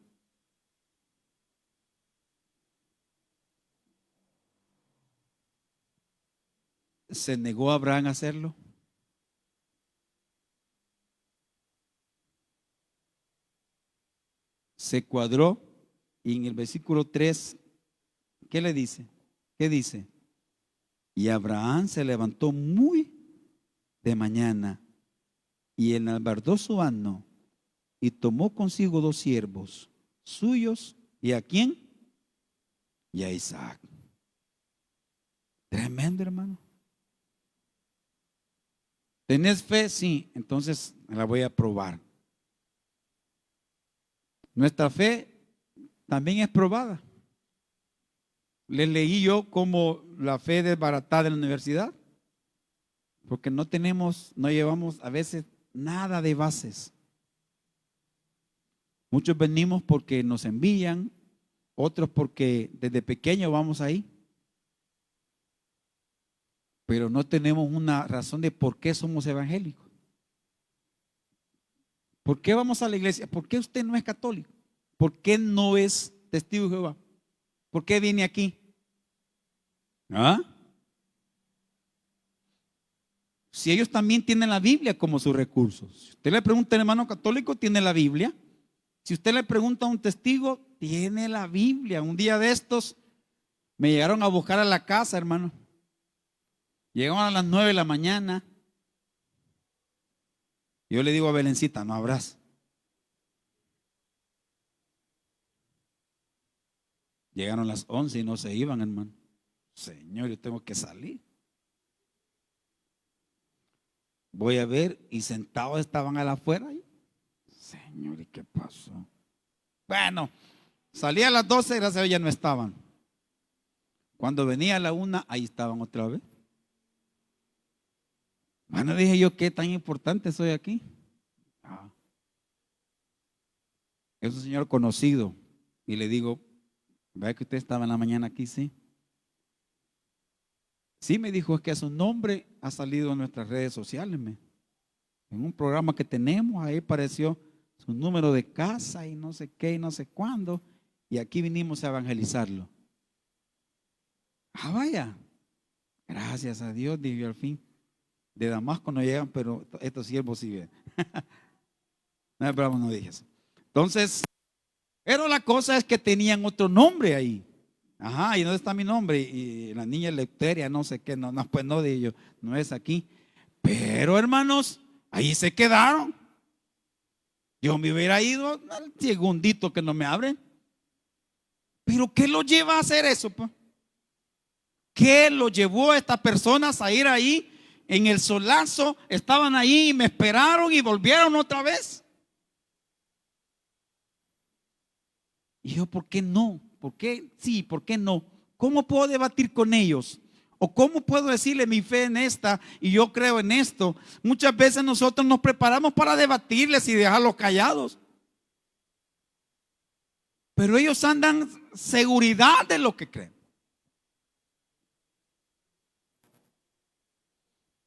¿Se negó Abraham a hacerlo? Se cuadró, y en el versículo 3, ¿qué le dice? ¿Qué dice? Y Abraham se levantó muy de mañana y enalbardó su asno y tomó consigo 2 siervos suyos. ¿Y a quién? Y a Isaac. Tremendo, hermano. ¿Tenés fe? Sí, entonces la voy a probar. Nuestra fe también es probada. Les leí yo como la fe desbaratada en la universidad, porque no llevamos a veces nada de bases. Muchos venimos porque nos envían, otros porque desde pequeños vamos ahí, pero no tenemos una razón de por qué somos evangélicos. ¿Por qué vamos a la iglesia? ¿Por qué usted no es católico? ¿Por qué no es testigo de Jehová? ¿Por qué viene aquí? ¿Ah? Si ellos también tienen la Biblia como sus recursos. Si usted le pregunta a un hermano católico, tiene la Biblia. Si usted le pregunta a un testigo, tiene la Biblia. Un día de estos me llegaron a buscar a la casa, hermano. Llegaron a las 9 de la mañana. Yo le digo a Belencita, no habrás. Llegaron las 11 y no se iban, hermano. Señor, yo tengo que salir. Voy a ver, y sentados estaban a la afuera. Señor, ¿y qué pasó? Bueno, salía a las 12, gracias a Dios ya no estaban. Cuando venía a la 1, ahí estaban otra vez. Bueno, dije yo, ¿qué tan importante soy aquí? Es un señor conocido. Y le digo, ¿vea que usted estaba en la mañana aquí? Sí. Sí, me dijo, es que su nombre ha salido en nuestras redes sociales. En un programa que tenemos, ahí apareció su número de casa y no sé qué y no sé cuándo. Y aquí vinimos a evangelizarlo. Vaya. Gracias a Dios, dije yo al fin. De Damasco no llegan, pero estos siervos sí ven. No, pero no dije eso. Entonces, Pero la cosa es que tenían otro nombre ahí. Ajá, ¿y dónde está mi nombre? Y la niña Eleuteria, no sé qué, no, no, pues no de ellos, no es aquí. Pero hermanos, ahí se quedaron. Yo me hubiera ido al segundito que no me abren. Pero ¿qué lo lleva a hacer eso, pues? ¿Qué lo llevó a estas personas a ir ahí en el solazo? Estaban ahí y me esperaron y volvieron otra vez. Y yo, ¿por qué no? ¿Por qué sí? ¿Por qué no? ¿Cómo puedo debatir con ellos? ¿O cómo puedo decirle mi fe en esta y yo creo en esto? Muchas veces nosotros nos preparamos para debatirles y dejarlos callados. Pero ellos andan seguridad de lo que creen.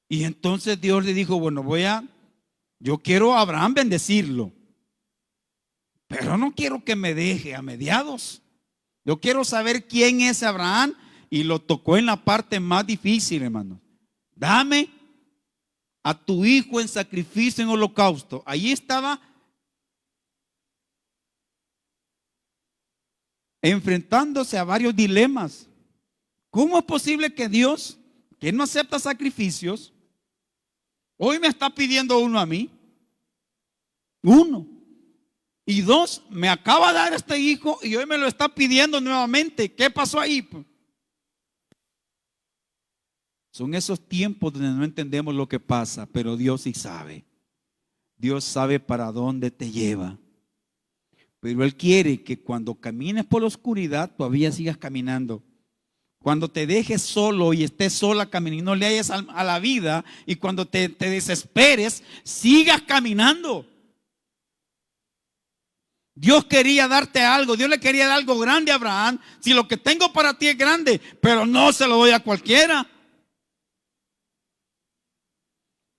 Y entonces Dios le dijo, bueno, yo quiero a Abraham bendecirlo, pero no quiero que me deje a mediados. Yo quiero saber quién es Abraham, y lo tocó en la parte más difícil, hermano. Dame a tu hijo en sacrificio, en holocausto. Allí estaba enfrentándose a varios dilemas. ¿Cómo es posible que Dios, que no acepta sacrificios, hoy me está pidiendo uno a mí? Uno. Y dos, me acaba de dar este hijo y hoy me lo está pidiendo nuevamente. ¿Qué pasó ahí? Son esos tiempos donde no entendemos lo que pasa, pero Dios sí sabe. Dios sabe para dónde te lleva. Pero Él quiere que cuando camines por la oscuridad todavía sigas caminando. Cuando te dejes solo y estés sola caminando, no le hayas a la vida, y cuando te desesperes, sigas caminando. Dios quería darte algo, Dios le quería dar algo grande a Abraham. Si lo que tengo para ti es grande, pero no se lo doy a cualquiera.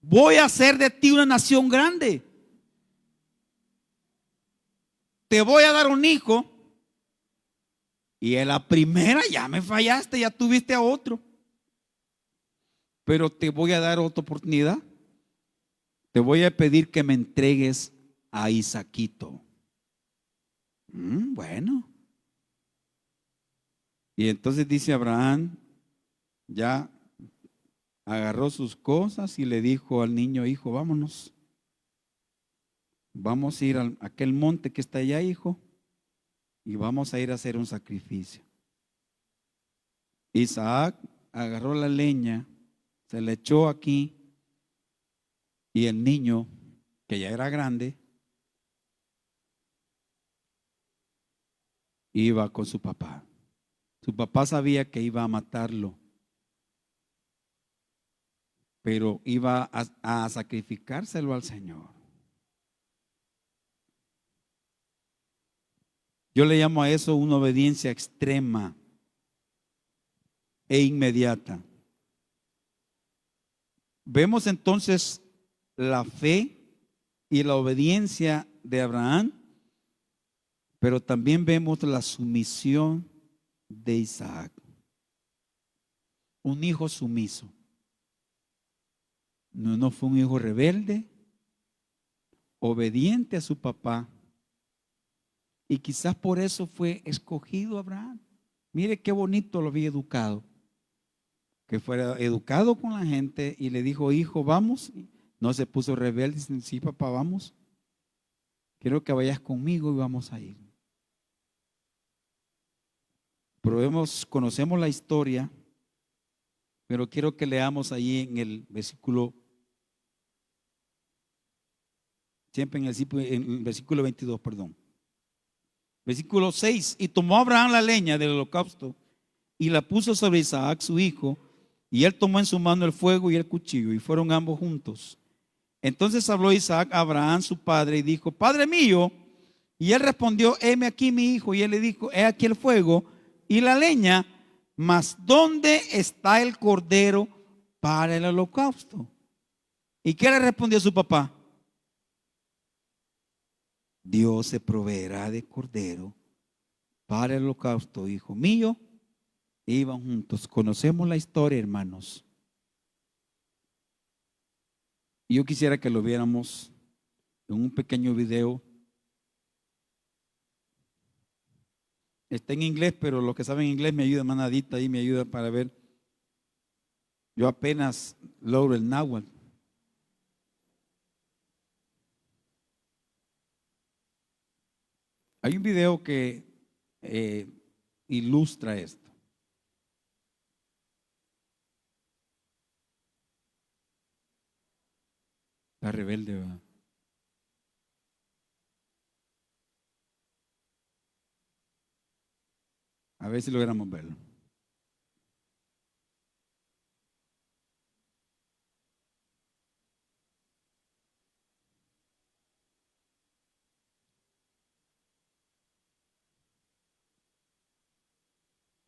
Voy a hacer de ti una nación grande. Te voy a dar un hijo. Y en la primera ya me fallaste, ya tuviste a otro. Pero te voy a dar otra oportunidad. Te voy a pedir que me entregues a Isaquito. Bueno. Y entonces dice Abraham, ya agarró sus cosas y le dijo al niño, hijo, vámonos. Vamos a ir a aquel monte que está allá, hijo, y vamos a ir a hacer un sacrificio. Isaac agarró la leña, se le echó aquí, y el niño, que ya era grande, iba con su papá. Su papá sabía que iba a matarlo, pero iba a sacrificárselo al Señor. Yo le llamo a eso una obediencia extrema e inmediata. Vemos entonces la fe y la obediencia de Abraham, pero también vemos la sumisión de Isaac. Un hijo sumiso. No fue un hijo rebelde, obediente a su papá. Y quizás por eso fue escogido Abraham. Mire qué bonito lo había educado. Que fuera educado con la gente y le dijo, hijo, vamos. No se puso rebelde, dice, sí, papá, vamos. Quiero que vayas conmigo y vamos a ir. Conocemos la historia, pero quiero que leamos ahí en el versículo, siempre en el versículo 22, perdón. Versículo 6, y tomó Abraham la leña del holocausto y la puso sobre Isaac su hijo, y él tomó en su mano el fuego y el cuchillo, y fueron ambos juntos. Entonces habló Isaac a Abraham su padre y dijo, Padre mío. Y él respondió, heme aquí mi hijo. Y él le dijo, he aquí el fuego y la leña, mas ¿dónde está el cordero para el holocausto? ¿Y qué le respondió su papá? Dios se proveerá de cordero para el holocausto, hijo mío. Iban juntos. Conocemos la historia, hermanos. Yo quisiera que lo viéramos en un pequeño video. Está en inglés, pero los que saben inglés me ayuda, manadita ahí, me ayuda para ver. Yo apenas logro el náhuatl. Hay un video que ilustra esto. La rebelde, ¿verdad? A ver si logramos verlo.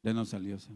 Ya no salió. ¿Sí?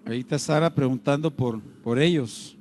Ahí está Sara preguntando por ellos.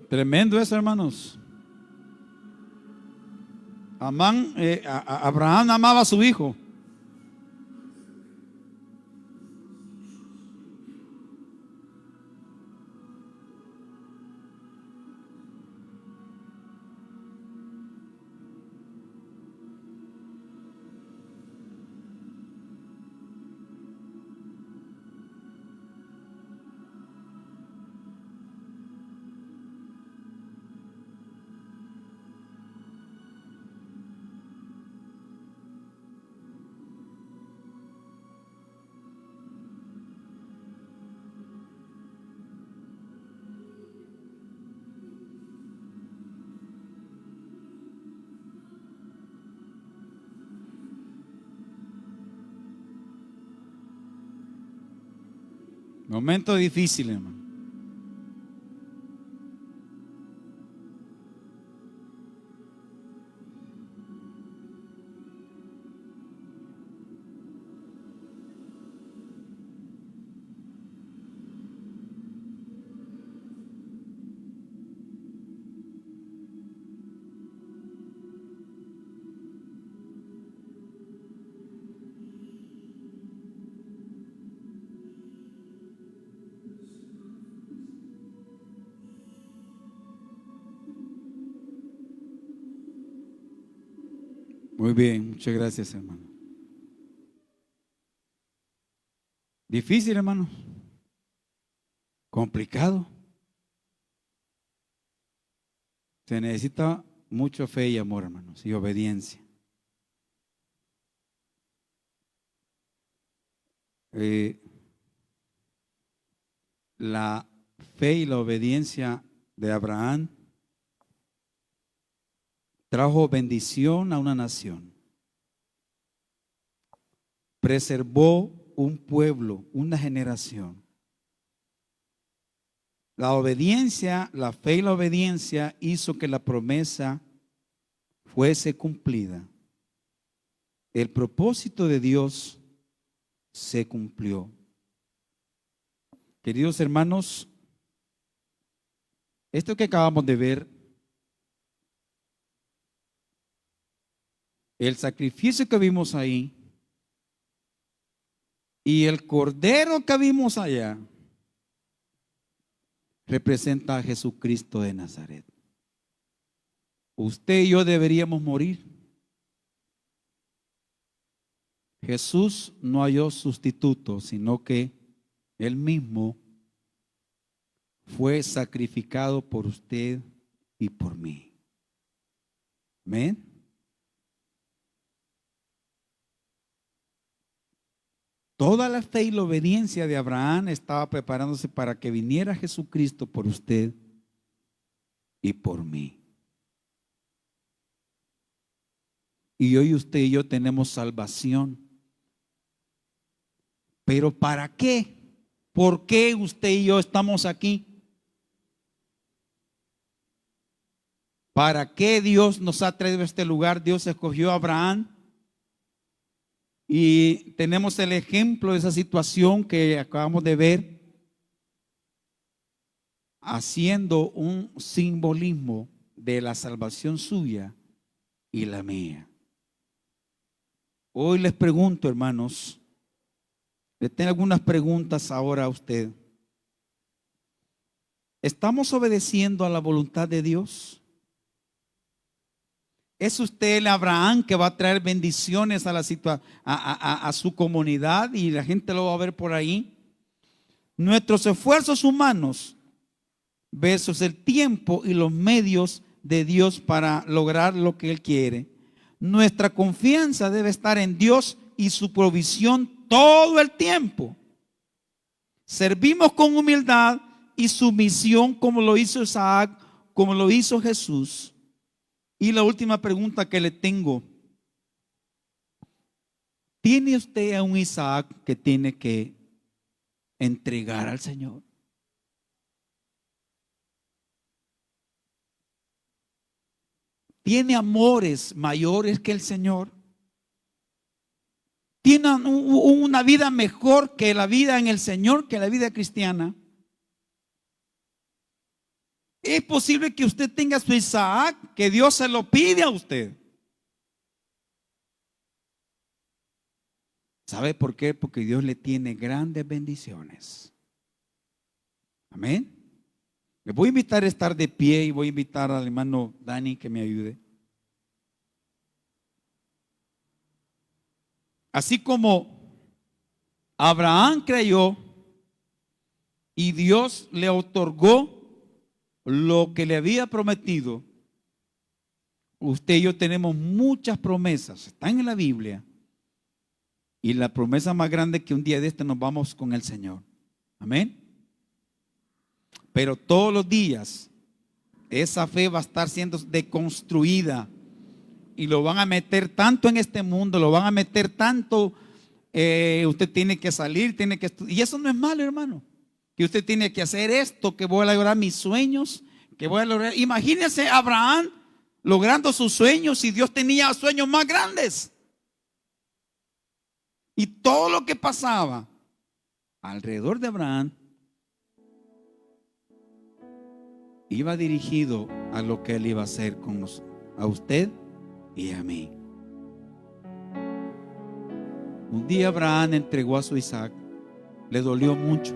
Tremendo eso, hermanos. Abraham amaba a su hijo. Momento difícil, hermano. Muy bien, muchas gracias, hermano. Difícil, hermano. Complicado. Se necesita mucha fe y amor, hermanos, y obediencia. la fe y la obediencia de Abraham trajo bendición a una nación. Preservó un pueblo, una generación. La obediencia, la fe y la obediencia hizo que la promesa fuese cumplida. El propósito de Dios se cumplió. Queridos hermanos, esto que acabamos de ver, el sacrificio que vimos ahí y el cordero que vimos allá, representa a Jesucristo de Nazaret. Usted y yo deberíamos morir. Jesús no halló sustituto, sino que Él mismo fue sacrificado por usted y por mí. Amén. Toda la fe y la obediencia de Abraham estaba preparándose para que viniera Jesucristo por usted y por mí. Y hoy usted y yo tenemos salvación. ¿Pero para qué? ¿Por qué usted y yo estamos aquí? ¿Para qué Dios nos ha traído a este lugar? Dios escogió a Abraham. Y tenemos el ejemplo de esa situación que acabamos de ver, haciendo un simbolismo de la salvación suya y la mía. Hoy les pregunto, hermanos, le tengo algunas preguntas ahora a usted. ¿Estamos obedeciendo a la voluntad de Dios? ¿Es usted el Abraham que va a traer bendiciones a su comunidad y la gente lo va a ver por ahí? Nuestros esfuerzos humanos versus el tiempo y los medios de Dios para lograr lo que Él quiere. Nuestra confianza debe estar en Dios y su provisión todo el tiempo. Servimos con humildad y sumisión como lo hizo Isaac, como lo hizo Jesús. Y la última pregunta que le tengo: ¿tiene usted a un Isaac que tiene que entregar al Señor? ¿Tiene amores mayores que el Señor? ¿Tiene una vida mejor que la vida en el Señor, que la vida cristiana? Es posible que usted tenga su Isaac, que Dios se lo pide a usted. ¿Sabe por qué? Porque Dios le tiene grandes bendiciones. Amén. Le voy a invitar a estar de pie y voy a invitar al hermano Dani que me ayude. Así como Abraham creyó y Dios le otorgó lo que le había prometido, usted y yo tenemos muchas promesas, están en la Biblia. Y la promesa más grande es que un día de este nos vamos con el Señor. Amén. Pero todos los días esa fe va a estar siendo deconstruida y lo van a meter tanto en este mundo, lo van a meter tanto, usted tiene que salir, tiene que estudiar. Y eso no es malo, hermano. Que usted tiene que hacer esto, que voy a lograr mis sueños, que voy a lograr. Imagínese a Abraham logrando sus sueños y Dios tenía sueños más grandes. Y todo lo que pasaba alrededor de Abraham iba dirigido a lo que él iba a hacer con a usted y a mí. Un día Abraham entregó a su Isaac, le dolió mucho.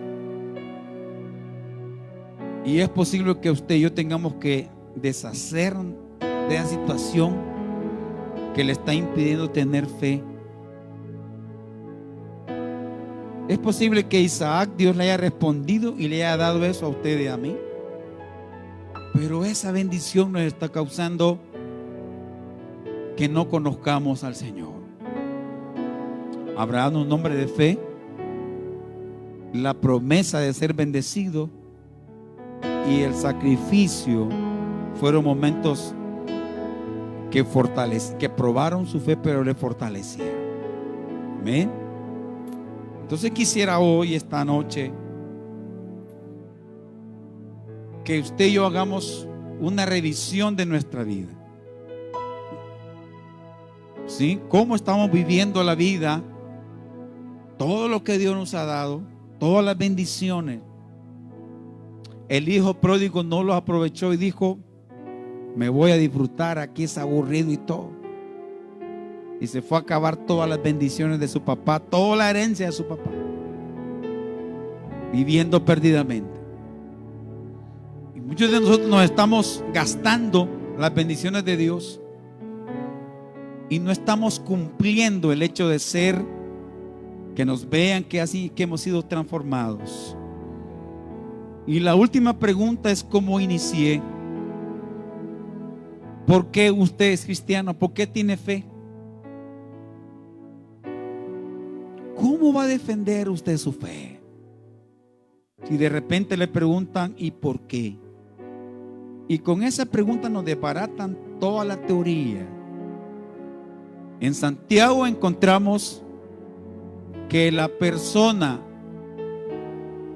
Y es posible que usted y yo tengamos que deshacer de esa situación que le está impidiendo tener fe. Es posible que Isaac, Dios le haya respondido y le haya dado eso a usted y a mí. Pero esa bendición nos está causando que no conozcamos al Señor. Abraham, un hombre de fe, la promesa de ser bendecido y el sacrificio fueron momentos que probaron su fe, pero le fortalecieron. Amén. Entonces quisiera hoy, esta noche, que usted y yo hagamos una revisión de nuestra vida. ¿Sí? ¿Cómo estamos viviendo la vida? Todo lo que Dios nos ha dado, todas las bendiciones. El hijo pródigo no los aprovechó y dijo: me voy a disfrutar, aquí es aburrido y todo. Y se fue a acabar todas las bendiciones de su papá, toda la herencia de su papá, viviendo perdidamente. Y muchos de nosotros nos estamos gastando las bendiciones de Dios y no estamos cumpliendo el hecho de ser, que nos vean que así que hemos sido transformados. Y la última pregunta es: ¿cómo inicié? ¿Por qué usted es cristiano? ¿Por qué tiene fe? ¿Cómo va a defender usted su fe? Si de repente le preguntan: ¿y por qué? Y con esa pregunta nos desbaratan toda la teoría. En Santiago encontramos que la persona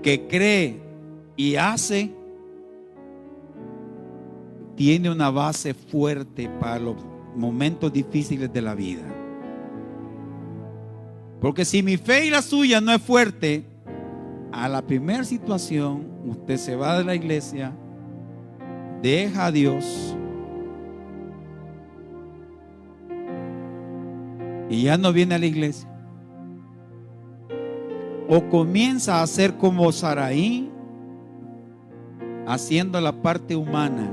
que cree y hace tiene una base fuerte para los momentos difíciles de la vida. Porque si mi fe y la suya no es fuerte, a la primera situación usted se va de la iglesia, deja a Dios y ya no viene a la iglesia. O comienza a ser como Saraí, haciendo la parte humana.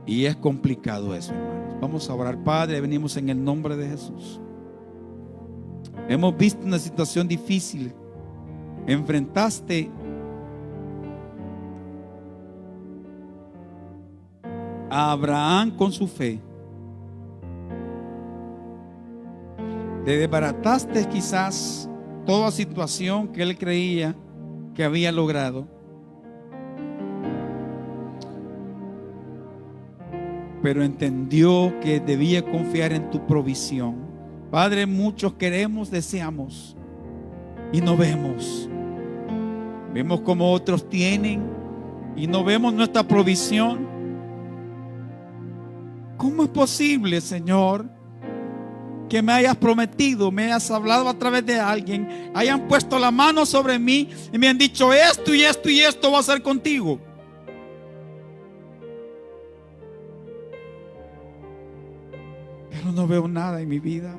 Y es complicado eso, hermanos. Vamos a orar. Padre, venimos en el nombre de Jesús. Hemos visto una situación difícil. Enfrentaste a Abraham con su fe. Le desbarataste quizás toda situación que él creía que había logrado. Pero entendió que debía confiar en tu provisión. Padre, muchos queremos, deseamos y no vemos. Vemos como otros tienen y no vemos nuestra provisión. ¿Cómo es posible, Señor, que me hayas prometido, me hayas hablado a través de alguien, hayan puesto la mano sobre mí y me han dicho esto y esto y esto va a ser contigo? Pero no veo nada en mi vida.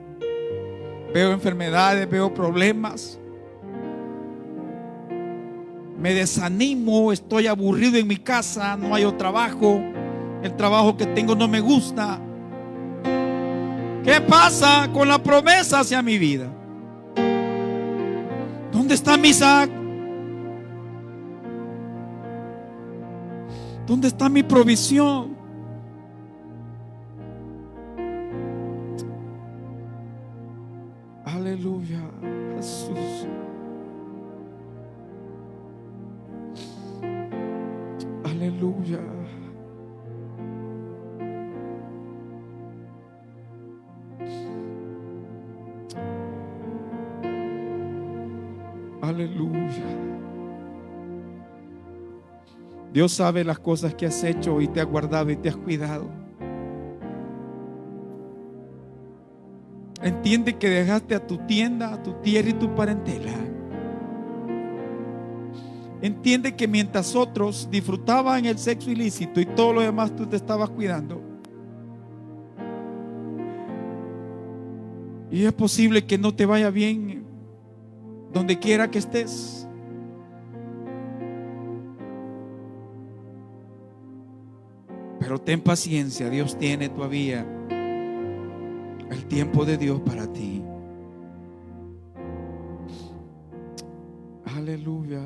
Veo enfermedades, veo problemas. Me desanimo, estoy aburrido en mi casa, no hay trabajo. El trabajo que tengo no me gusta. ¿Qué pasa con la promesa hacia mi vida? ¿Dónde está mi Isaac? ¿Dónde está mi provisión? Aleluya, Jesús. Aleluya. Aleluya. Dios sabe las cosas que has hecho y te ha guardado y te has cuidado. Entiende que dejaste a tu tienda, a tu tierra y tu parentela. Entiende que mientras otros disfrutaban el sexo ilícito y todo lo demás, tú te estabas cuidando. Y es posible que no te vaya bien donde quiera que estés. Pero ten paciencia, Dios tiene todavía el tiempo de Dios para ti. Aleluya.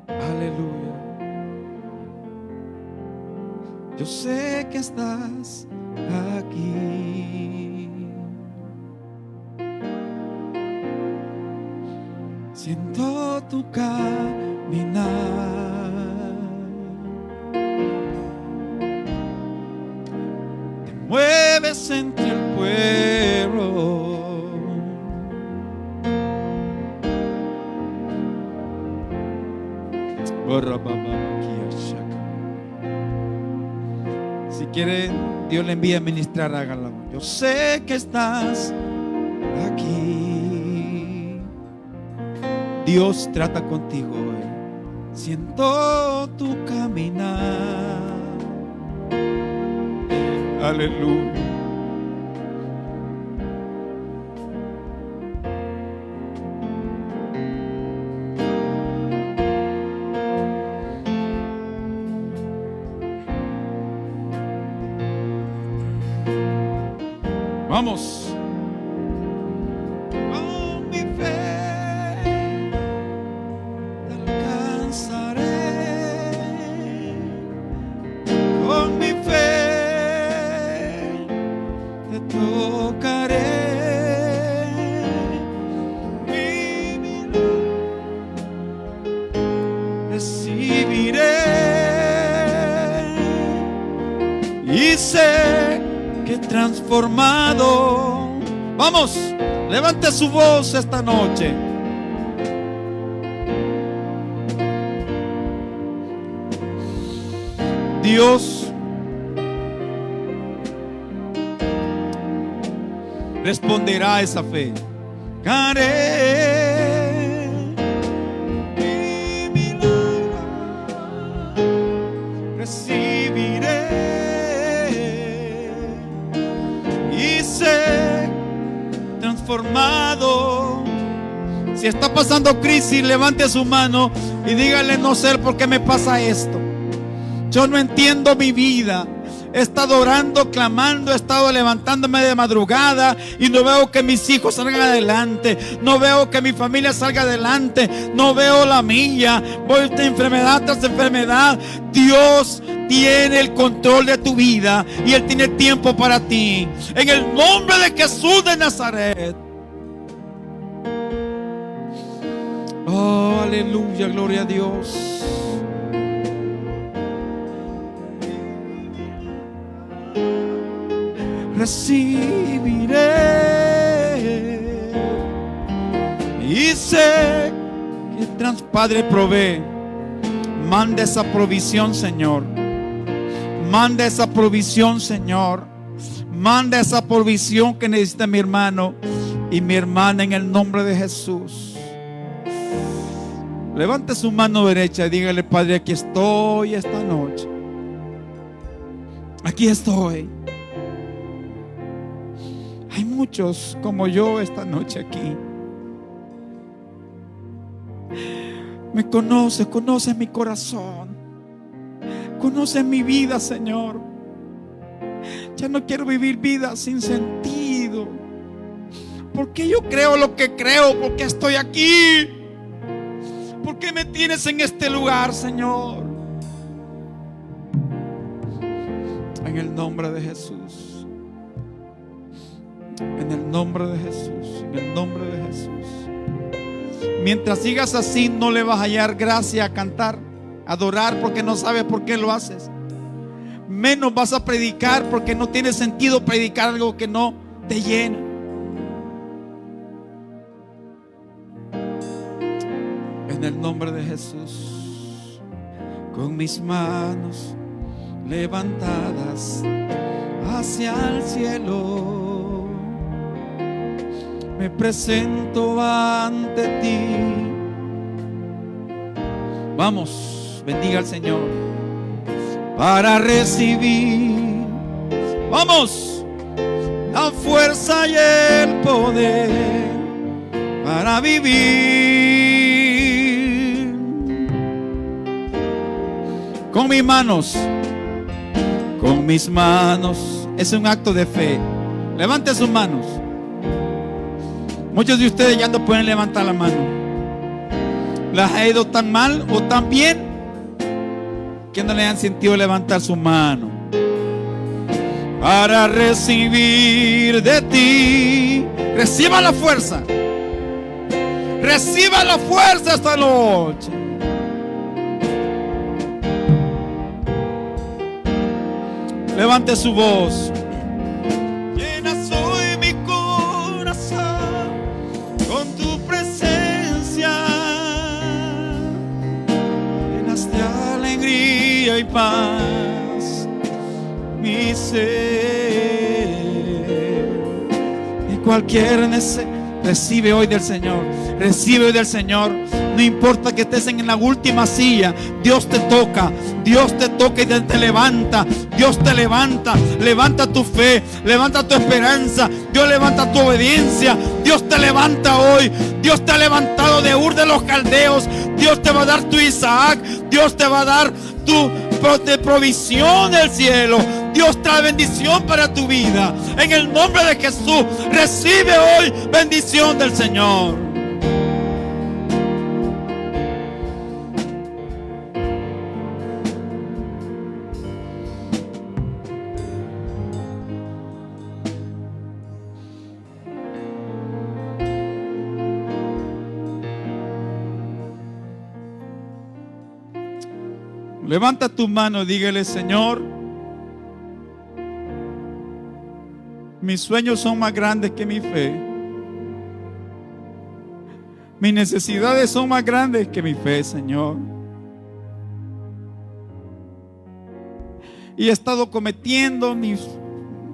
Aleluya. Yo sé que estás aquí. siento tu caminar. Te mueves entre el pueblo. Si quiere, Dios le envía a ministrar, hágalo. Yo sé que estás aquí. Dios trata contigo hoy. Siento tu caminar. Aleluya. Vamos. Con mi fe te alcanzaré. Con mi fe te tocaré. Mi milagro recibiré. Y sé que transformado. Vamos, levante su voz esta noche. Dios responderá a esa fe. Haré mi milagro, recibiré. Y sé transformado. Si está pasando crisis, levante su mano y dígale: no sé por qué me pasa esto. Yo no entiendo mi vida. He estado orando, clamando, he estado levantándome de madrugada y no veo que mis hijos salgan adelante. No veo que mi familia salga adelante. No veo la mía. Voy de enfermedad tras enfermedad. Dios tiene el control de tu vida y Él tiene tiempo para ti. En el nombre de Jesús de Nazaret. Oh, aleluya, gloria a Dios. Recibiré y sé que Padre provee. Manda esa provisión, Señor. Manda esa provisión, Señor. Manda esa provisión que necesita mi hermano y mi hermana en el nombre de Jesús. Levante su mano derecha y dígale: Padre, aquí estoy esta noche. Aquí estoy. Hay muchos como yo esta noche aquí. Me conoce mi corazón. Conoce mi vida, Señor. Ya no quiero vivir vida sin sentido. Porque yo creo lo que creo. Porque estoy aquí. ¿Por qué me tienes en este lugar, Señor? En el nombre de Jesús. En el nombre de Jesús. En el nombre de Jesús. Mientras sigas así, no le vas a hallar gracia a cantar, a adorar, porque no sabes por qué lo haces. Menos vas a predicar, porque no tiene sentido predicar algo que no te llena. En el nombre de Jesús. Con mis manos levantadas hacia el cielo, me presento ante ti. Vamos, bendiga al Señor. Para recibir, vamos, la fuerza y el poder para vivir. Con mis manos, es un acto de fe. Levante sus manos. Muchos de ustedes ya no pueden levantar la mano. ¿Les ha ido tan mal o tan bien que no le han sentido levantar su mano? Para recibir de ti, reciba la fuerza, Reciba la fuerza esta noche. Levante su voz. Llena soy mi corazón con tu presencia. Llenas de alegría y paz mi ser. Y cualquier necesidad recibe hoy del Señor. Recibe hoy del Señor. No importa que estés en la última silla, Dios te toca. Dios te toca y te levanta. Dios te levanta. Levanta tu fe, levanta tu esperanza. Dios levanta tu obediencia. Dios te levanta hoy. Dios te ha levantado de Ur de los Caldeos. Dios te va a dar tu Isaac. Dios te va a dar tu provisión del cielo. Dios trae bendición para tu vida. En el nombre de Jesús, recibe hoy bendición del Señor. Levanta tu mano y dígale: Señor, mis sueños son más grandes que mi fe. Mis necesidades son más grandes que mi fe, Señor. Y he estado cometiendo mis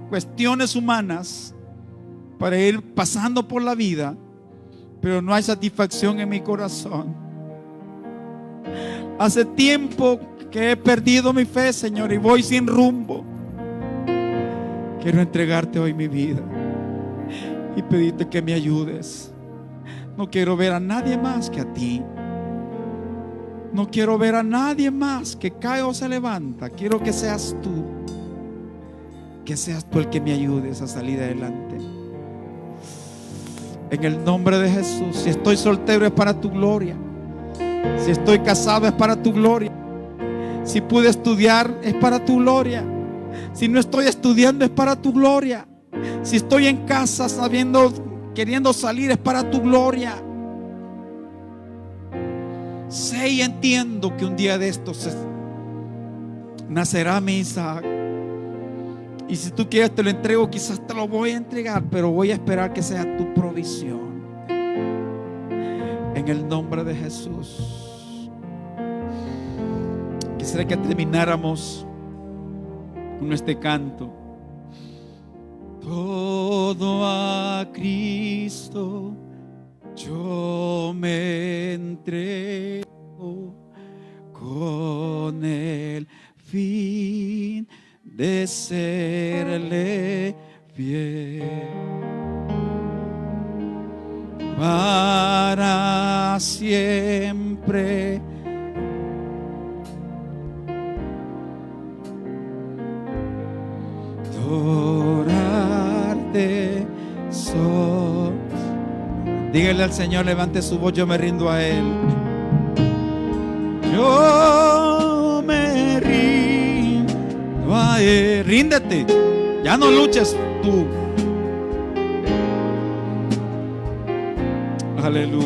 cuestiones humanas para ir pasando por la vida, pero no hay satisfacción en mi corazón. Hace tiempo que he perdido mi fe, Señor, y voy sin rumbo. Quiero entregarte hoy mi vida y pedirte que me ayudes. No quiero ver a nadie más que a ti. No quiero ver a nadie más que cae o se levanta. Quiero que seas tú. Que seas tú el que me ayudes a salir adelante. En el nombre de Jesús. Si estoy soltero es para tu gloria. Si estoy casado es para tu gloria. Si pude estudiar es para tu gloria. Si no estoy estudiando es para tu gloria. Si estoy en casa queriendo salir es para tu gloria. Sé y entiendo que un día de estos nacerá mi Isaac. Y si tú quieres te lo entrego, quizás te lo voy a entregar, pero voy a esperar que sea tu provisión. En el nombre de Jesús. Quisiera que termináramos con este canto. Todo a Cristo yo me entrego, con el fin de serle fiel, para siempre. Adorarte soy. Dígale al Señor, levante su voz: yo me rindo a Él. Yo me rindo a Él. Ríndete, ya no luches tú. Aleluya.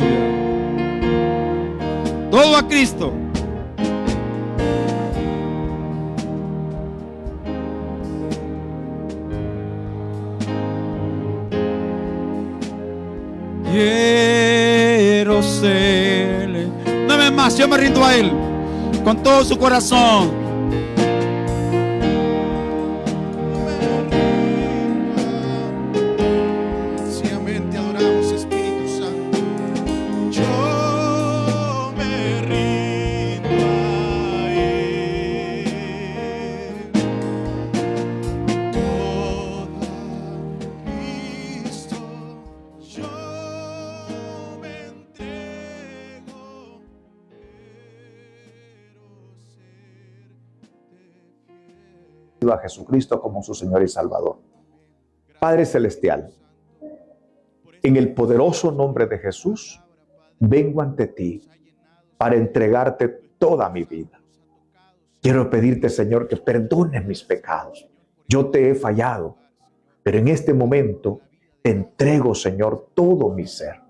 Todo a Cristo. Quiero serle. Una vez más, yo me rindo a Él con todo su corazón. Sencillamente adoramos, Espíritu Santo. Yo me rindo a Él. Todo a Cristo yo me entrego. A Jesucristo como su Señor y Salvador. Padre Celestial, en el poderoso nombre de Jesús, vengo ante ti para entregarte toda mi vida. Quiero pedirte, Señor, que perdones mis pecados. Yo te he fallado, pero en este momento te entrego, Señor, todo mi ser.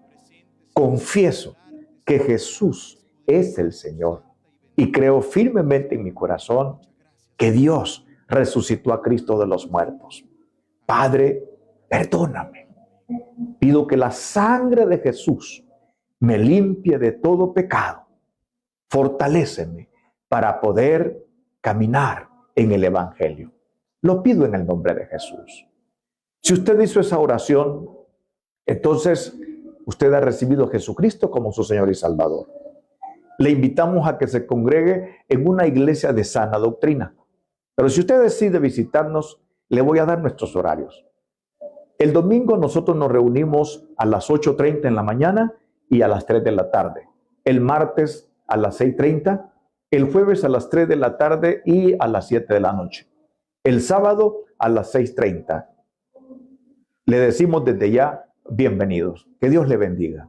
confieso que Jesús es el Señor y creo firmemente en mi corazón que Dios resucitó a Cristo de los muertos. Padre, perdóname. Pido que la sangre de Jesús me limpie de todo pecado. Fortaléceme para poder caminar en el Evangelio. Lo pido en el nombre de Jesús. Si usted hizo esa oración, entonces usted ha recibido a Jesucristo como su Señor y Salvador. Le invitamos a que se congregue en una iglesia de sana doctrina. Pero si usted decide visitarnos, le voy a dar nuestros horarios. El domingo nosotros nos reunimos a las 8:30 en la mañana y a las 3 de la tarde. El martes a las 6:30, el jueves a las 3 de la tarde y a las 7 de la noche. El sábado a las 6:30. Le decimos desde ya, bienvenidos. Que Dios le bendiga.